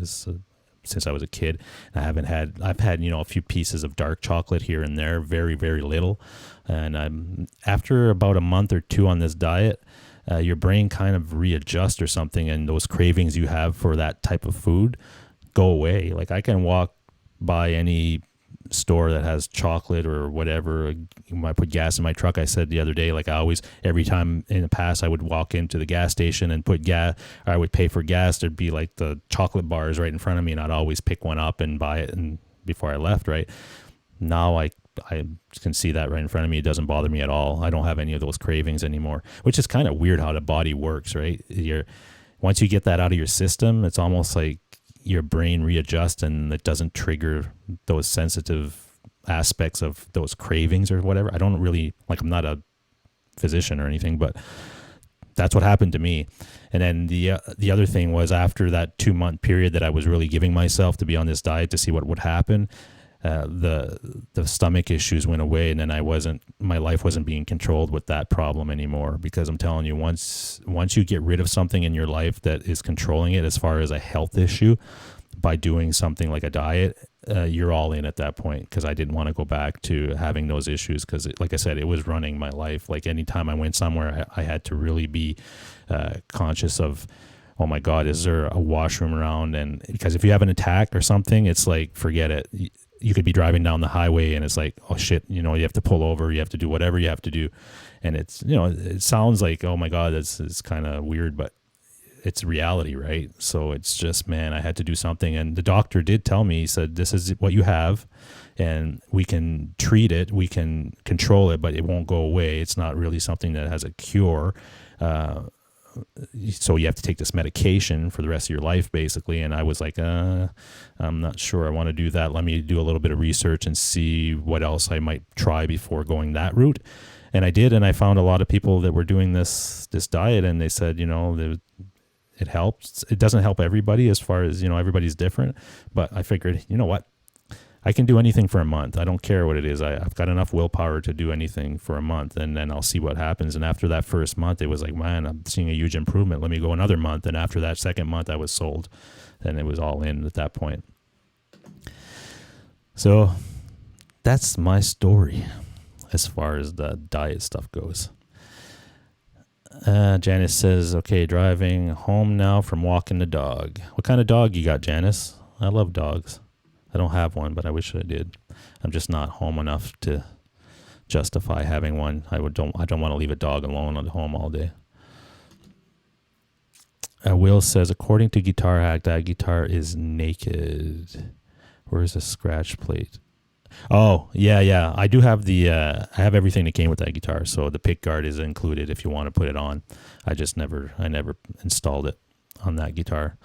since I was a kid. I've had, a few pieces of dark chocolate here and there, very, very little. And after about a month or 2 on this diet, your brain kind of readjusts or something. And those cravings you have for that type of food go away. Like I can walk by any store that has chocolate or whatever. I put gas in my truck. I said the other day, like every time in the past, I would walk into the gas station and put gas, or I would pay for gas. There'd be like the chocolate bars right in front of me, and I'd always pick one up and buy it. And before I left, right now, I can see that right in front of me. It doesn't bother me at all. I don't have any of those cravings anymore, which is kind of weird how the body works, right? Once you get that out of your system, it's almost like your brain readjusts and it doesn't trigger those sensitive aspects of those cravings or whatever. I don't really, I'm not a physician or anything, but that's what happened to me. And then the other thing was, after that 2-month period that I was really giving myself to be on this diet to see what would happen, the stomach issues went away, and then my life wasn't being controlled with that problem anymore. Because I'm telling you, once you get rid of something in your life that is controlling it as far as a health issue, by doing something like a diet, you're all in at that point. Because I didn't want to go back to having those issues, because like I said, it was running my life. Like anytime I went somewhere, I had to really be conscious of, oh my God, is there a washroom around? And because if you have an attack or something, it's like, forget it. You could be driving down the highway and it's like, oh shit, you have to pull over, you have to do whatever you have to do. And it's, it sounds like, oh my God, it's kind of weird, but it's reality, right? So it's just, man, I had to do something. And the doctor did tell me, he said, this is what you have, and we can treat it, we can control it, but it won't go away. It's not really something that has a cure. So you have to take this medication for the rest of your life, basically. And I was like, I'm not sure I want to do that. Let me do a little bit of research and see what else I might try before going that route. And I did, and I found a lot of people that were doing this diet, and they said, it helps. It doesn't help everybody, as far as, everybody's different. But I figured, you know what? I can do anything for a month. I don't care what it is. I've got enough willpower to do anything for a month, and then I'll see what happens. And after that first month, it was like, man, I'm seeing a huge improvement. Let me go another month. And after that second month, I was sold. And it was all in at that point. So that's my story as far as the diet stuff goes. Janice says, okay, driving home now from walking the dog. What kind of dog you got, Janice? I love dogs. I don't have one, but I wish I did. I'm just not home enough to justify having one. I don't want to leave a dog alone at home all day. Will says, according to Guitar Hack, that guitar is naked. Where's the scratch plate? Oh, yeah. I do have I have everything that came with that guitar. So the pick guard is included if you want to put it on. I never installed it on that guitar.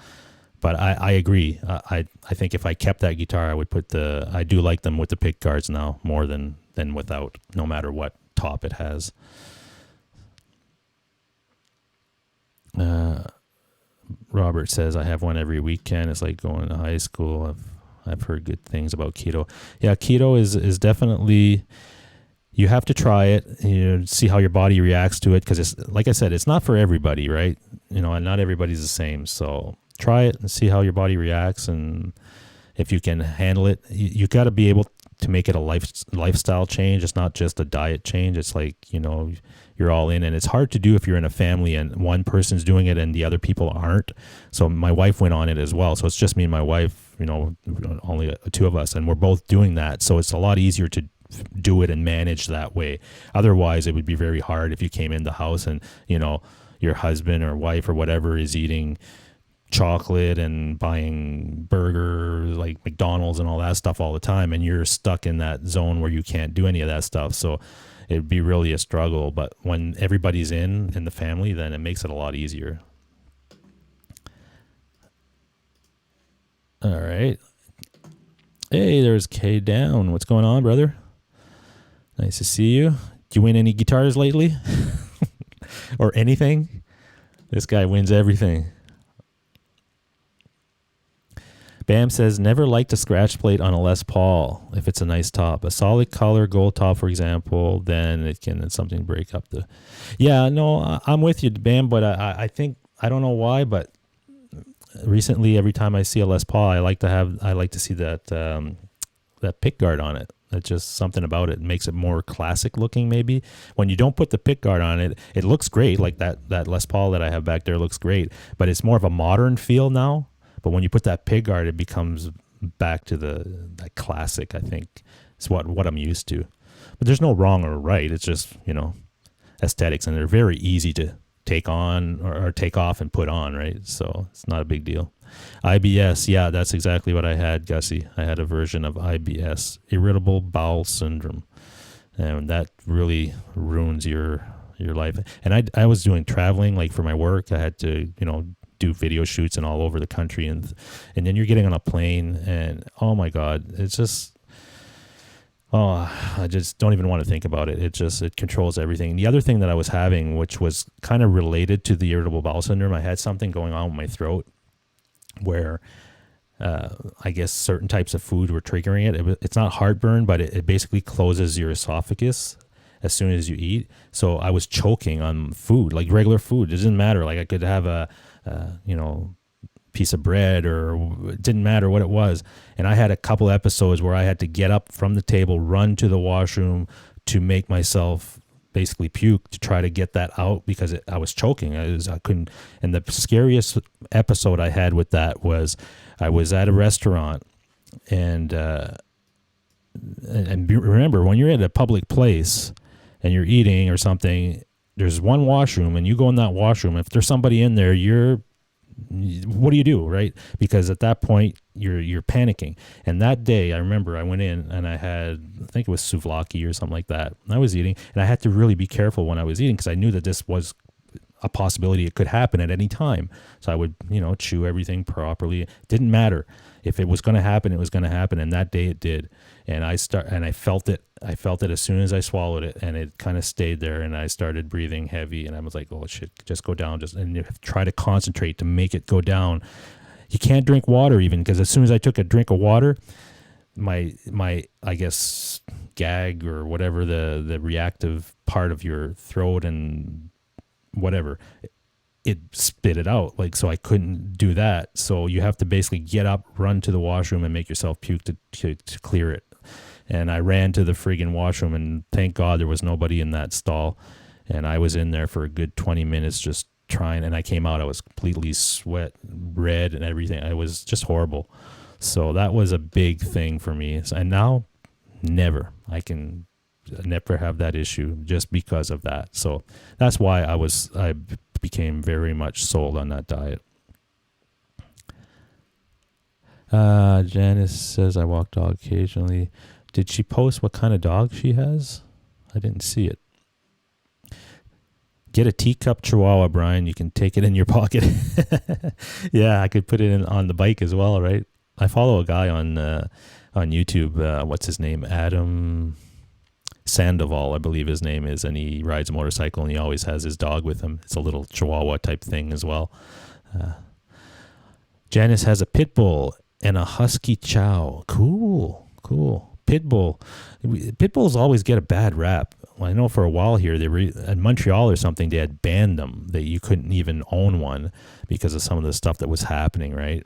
But I agree. I think if I kept that guitar, I would I do like them with the pick guards now more than without, no matter what top it has. Robert says, I have one every weekend. It's like going to high school. I've heard good things about keto. Yeah, keto is definitely, you have to try it, see how your body reacts to it, because it's, like I said, it's not for everybody, right? And not everybody's the same. So try it and see how your body reacts, and if you can handle it. You got to be able to make it a lifestyle change. It's not just a diet change. It's like, you're all in, and it's hard to do if you're in a family and one person's doing it and the other people aren't. So my wife went on it as well. So it's just me and my wife, only two of us, and we're both doing that. So it's a lot easier to do it and manage that way. Otherwise, it would be very hard if you came in the house and, your husband or wife or whatever is eating chocolate and buying burgers like McDonald's and all that stuff all the time, and you're stuck in that zone where you can't do any of that stuff. So it'd be really a struggle. But when everybody's in the family, then it makes it a lot easier. All right. Hey, there's K Down. What's going on, brother? Nice to see you. Did you win any guitars lately? Or anything? This guy wins everything. Bam says, never liked a scratch plate on a Les Paul if it's a nice top. A solid color gold top, for example, then it's something to break up the... Yeah, no, I'm with you, Bam, but I think, I don't know why, but recently every time I see a Les Paul, I like to see that pick guard on it. It's just something about it. It makes it more classic looking, maybe. When you don't put the pick guard on it, it looks great. Like that Les Paul that I have back there looks great, but it's more of a modern feel now. But when you put that pick guard, it becomes back to that classic, I think. It's what I'm used to. But there's no wrong or right. It's just, aesthetics, and they're very easy to take on or take off and put on, right? So it's not a big deal. IBS, yeah, that's exactly what I had, Gussie. I had a version of IBS, irritable bowel syndrome, and that really ruins your life. And I was doing traveling, like for my work. I had to, do video shoots and all over the country, and then you're getting on a plane, and oh my God, it's just, Oh, I just don't even want to think about it. It controls everything. And the other thing that I was having, which was kind of related to the irritable bowel syndrome, I had something going on with my throat where I guess certain types of food were triggering it. It's not heartburn, but it basically closes your esophagus as soon as you eat. So I was choking on food, like regular food. It doesn't matter. Like I could have a piece of bread, or it didn't matter what it was. And I had a couple episodes where I had to get up from the table, run to the washroom to make myself basically puke to try to get that out because I was choking. I couldn't. And the scariest episode I had with that was I was at a restaurant, and remember, when you're at a public place and you're eating or something, there's one washroom, and you go in that washroom. If there's somebody in there, what do you do, right? Because at that point you're panicking. And that day, I remember I went in and I think it was souvlaki or something like that. I was eating, and I had to really be careful when I was eating because I knew that this was a possibility. It could happen at any time. So I would, chew everything properly. It didn't matter. If it was going to happen, it was going to happen. And that day it did. And I felt it. I felt it as soon as I swallowed it, and it kind of stayed there. And I started breathing heavy, and I was like, "Oh shit, just go down." And try to concentrate to make it go down. You can't drink water even, because as soon as I took a drink of water, my I guess gag or whatever, the reactive part of your throat and whatever, it spit it out. Like, so I couldn't do that. So you have to basically get up, run to the washroom, and make yourself puke to clear it. And I ran to the friggin' washroom, and thank God there was nobody in that stall. And I was in there for a good 20 minutes just trying, and I came out, I was completely sweat, red and everything. It was just horrible. So that was a big thing for me. And now, I can never have that issue just because of that. So that's why I became very much sold on that diet. Janice says, I walk dog occasionally. Did she post what kind of dog she has? I didn't see it. Get a teacup Chihuahua, Brian. You can take it in your pocket. Yeah, I could put it on the bike as well, right? I follow a guy on YouTube. What's his name? Adam Sandoval, I believe his name is, and he rides a motorcycle, and he always has his dog with him. It's a little Chihuahua type thing as well. Janice has a pit bull and a husky chow. Cool. Pit bulls always get a bad rap. Well, I know for a while here, in Montreal or something, they had banned them, that you couldn't even own one because of some of the stuff that was happening, right?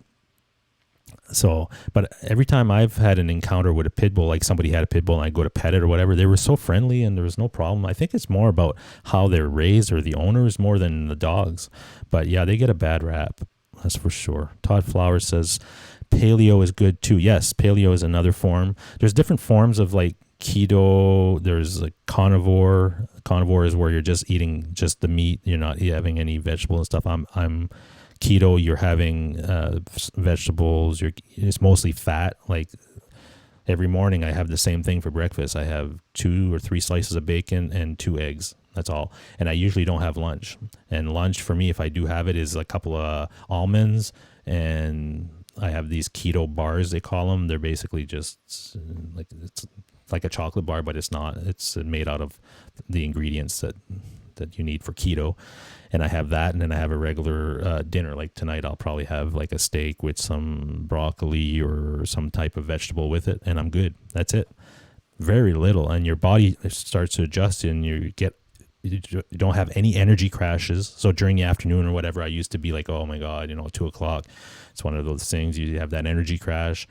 So, but every time I've had an encounter with a pit bull, like somebody had a pit bull and I go to pet it or whatever, they were so friendly and there was no problem. I think it's more about how they're raised, or the owners, more than the dogs. But yeah, they get a bad rap. That's for sure. Todd Flowers says paleo is good too. Yes, paleo is another form. There's different forms of like keto. There's like carnivore. Carnivore is where you're just eating just the meat. You're not having any vegetable and stuff. I'm keto. You're having vegetables. It's mostly fat. Like every morning I have the same thing for breakfast. I have 2 or 3 slices of bacon and 2 eggs. That's all. And I usually don't have lunch. And lunch for me, if I do have it, is a couple of almonds, and I have these keto bars, they call them. They're basically just it's like a chocolate bar, but it's not. It's made out of the ingredients that you need for keto. And I have that, and then I have a regular dinner. Like tonight, I'll probably have like a steak with some broccoli or some type of vegetable with it, and I'm good. That's it. Very little, and your body starts to adjust, and you don't have any energy crashes. So during the afternoon or whatever, I used to be like, oh my God, 2:00. It's one of those things. You have that energy crash.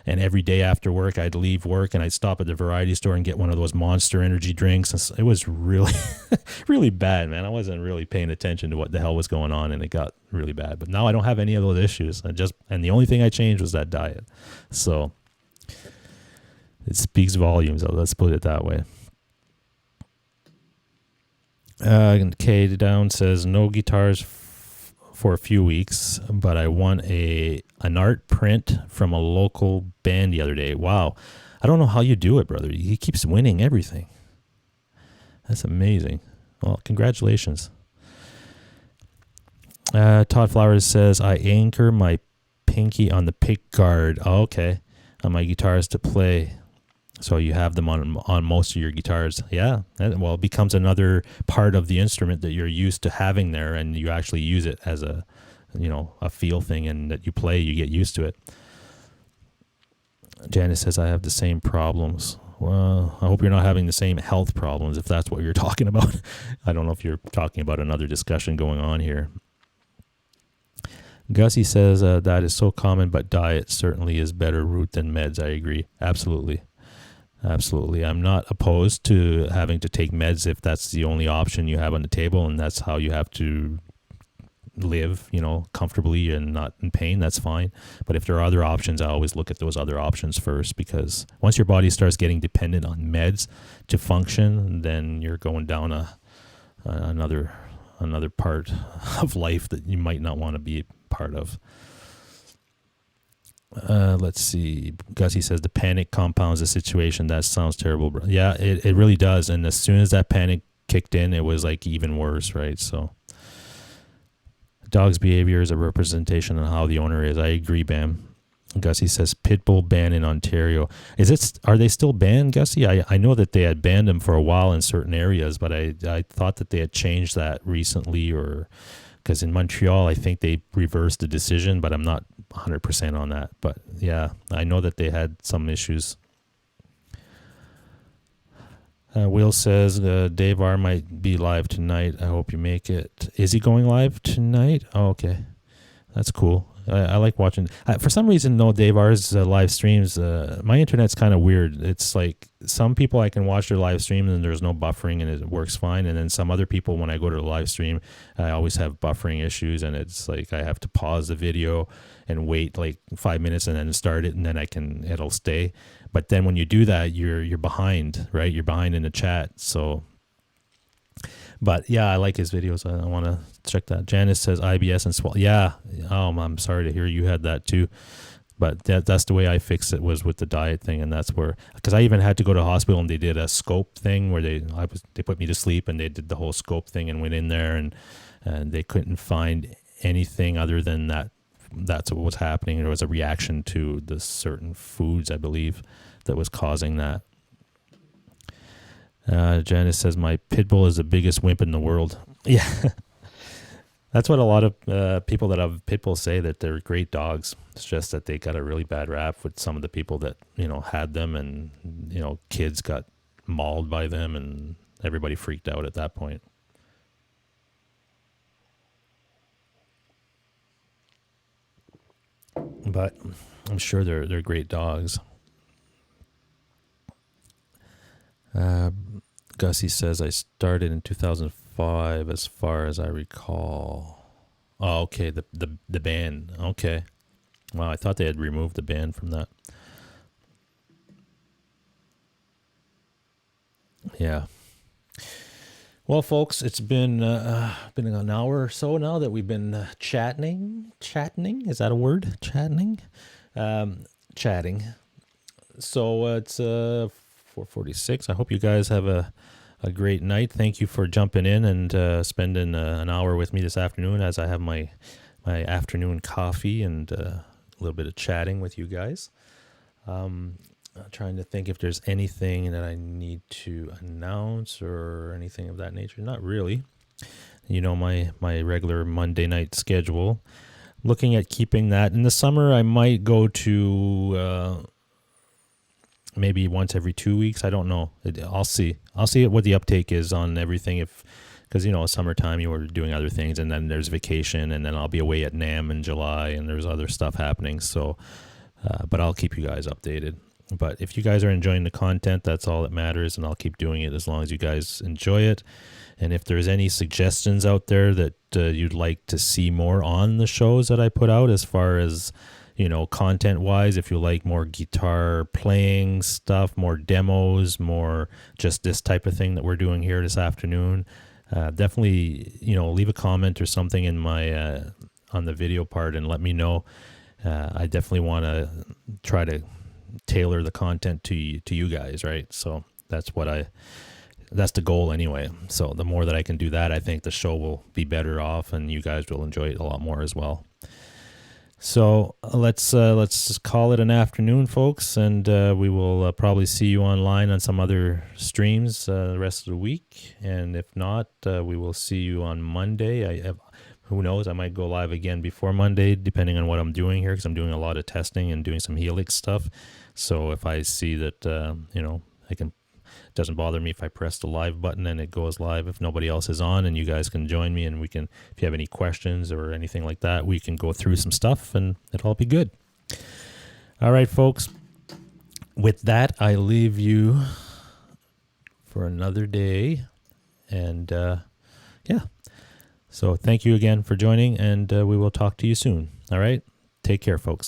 And every day after work, I'd leave work and I'd stop at the variety store and get one of those Monster energy drinks. And it was really, really bad, man. I wasn't really paying attention to what the hell was going on, and it got really bad. But now I don't have any of those issues. And the only thing I changed was that diet. So it speaks volumes. Let's put it that way. K Down says, no guitars for a few weeks, but I won an art print from a local band the other day. Wow. I don't know how you do it, brother. He keeps winning everything. That's amazing. Well, congratulations. Todd Flowers says, I anchor my pinky on the pick guard. Oh, okay. On my guitars to play. So you have them on most of your guitars. Yeah. Well, it becomes another part of the instrument that you're used to having there, and you actually use it as a feel thing, and that you play, you get used to it. Janice says, I have the same problems. Well, I hope you're not having the same health problems, if that's what you're talking about. I don't know if you're talking about another discussion going on here. Gussie says, that is so common, but diet certainly is better route than meds. I agree. Absolutely. Absolutely. I'm not opposed to having to take meds if that's the only option you have on the table, and that's how you have to live, comfortably and not in pain. That's fine. But if there are other options, I always look at those other options first, because once your body starts getting dependent on meds to function, then you're going down another part of life that you might not want to be part of. Let's see. Gussie says the panic compounds the situation. That sounds terrible, bro. Yeah, it really does. And as soon as that panic kicked in, it was like even worse, right? So dog's behavior is a representation of how the owner is. I agree, Bam. Gussie says Pitbull ban in Ontario. Are they still banned, Gussie? I know that they had banned them for a while in certain areas, but I thought that they had changed that recently, or because in Montreal, I think they reversed the decision, but I'm not 100% on that. But yeah, I know that they had some issues. Will says, Dave R. might be live tonight. I hope you make it. Is he going live tonight? Oh, okay. That's cool. I like watching. For some reason, no, Dave R's live streams, my internet's kind of weird. It's like some people I can watch their live stream and there's no buffering and it works fine. And then some other people, when I go to the live stream, I always have buffering issues, and it's like I have to pause the video and wait like 5 minutes and then start it, and then it'll stay. But then when you do that, you're behind, right? You're behind in the chat. So, but yeah, I like his videos. I want to check that. Janice says IBS and swallow. Yeah. I'm sorry to hear you had that too. But that's the way I fixed it, was with the diet thing. And that's where, because I even had to go to the hospital and they did a scope thing where they put me to sleep and they did the whole scope thing and went in there and they couldn't find anything other than that. That's what was happening. There was a reaction to the certain foods, I believe, that was causing that. Janice says, my pit bull is the biggest wimp in the world. Yeah. That's what a lot of people that have pit bulls say, that they're great dogs. It's just that they got a really bad rap with some of the people that, had them, and, kids got mauled by them, and everybody freaked out at that point. But I'm sure they're great dogs. Gussie says, I started in 2005 as far as I recall. Oh, okay, the ban. Okay. Wow, I thought they had removed the ban from that. Yeah. Well, folks, it's been an hour or so now that we've been chatting. Is that a word? Chatting. So it's 4:46. I hope you guys have a great night. Thank you for jumping in and spending an hour with me this afternoon as I have my afternoon coffee and a little bit of chatting with you guys. Trying to think if there's anything that I need to announce or anything of that nature. Not really. My regular Monday night schedule. Looking at keeping that. In the summer, I might go to maybe once every 2 weeks. I don't know. I'll see. I'll see what the uptake is on everything. Because, summertime, you were doing other things, and then there's vacation, and then I'll be away at NAMM in July, and there's other stuff happening. So, but I'll keep you guys updated. But if you guys are enjoying the content, that's all that matters, and I'll keep doing it as long as you guys enjoy it. And if there's any suggestions out there that you'd like to see more on the shows that I put out, as far as, content-wise, if you like more guitar playing stuff, more demos, more just this type of thing that we're doing here this afternoon, definitely, leave a comment or something in my on the video part and let me know. I definitely want to try to tailor the content to you guys, right? So that's the goal anyway. So the more that I can do that, I think the show will be better off, and you guys will enjoy it a lot more as well. So let's just call it an afternoon, folks, and we will probably see you online on some other streams the rest of the week. And if not, we will see you on Monday. Who knows? I might go live again before Monday, depending on what I'm doing here, because I'm doing a lot of testing and doing some Helix stuff. So if I see that, it doesn't bother me if I press the live button and it goes live if nobody else is on, and you guys can join me, and we can, if you have any questions or anything like that, we can go through some stuff and it'll all be good. All right, folks. With that, I leave you for another day. And so thank you again for joining, and we will talk to you soon. All right. Take care, folks.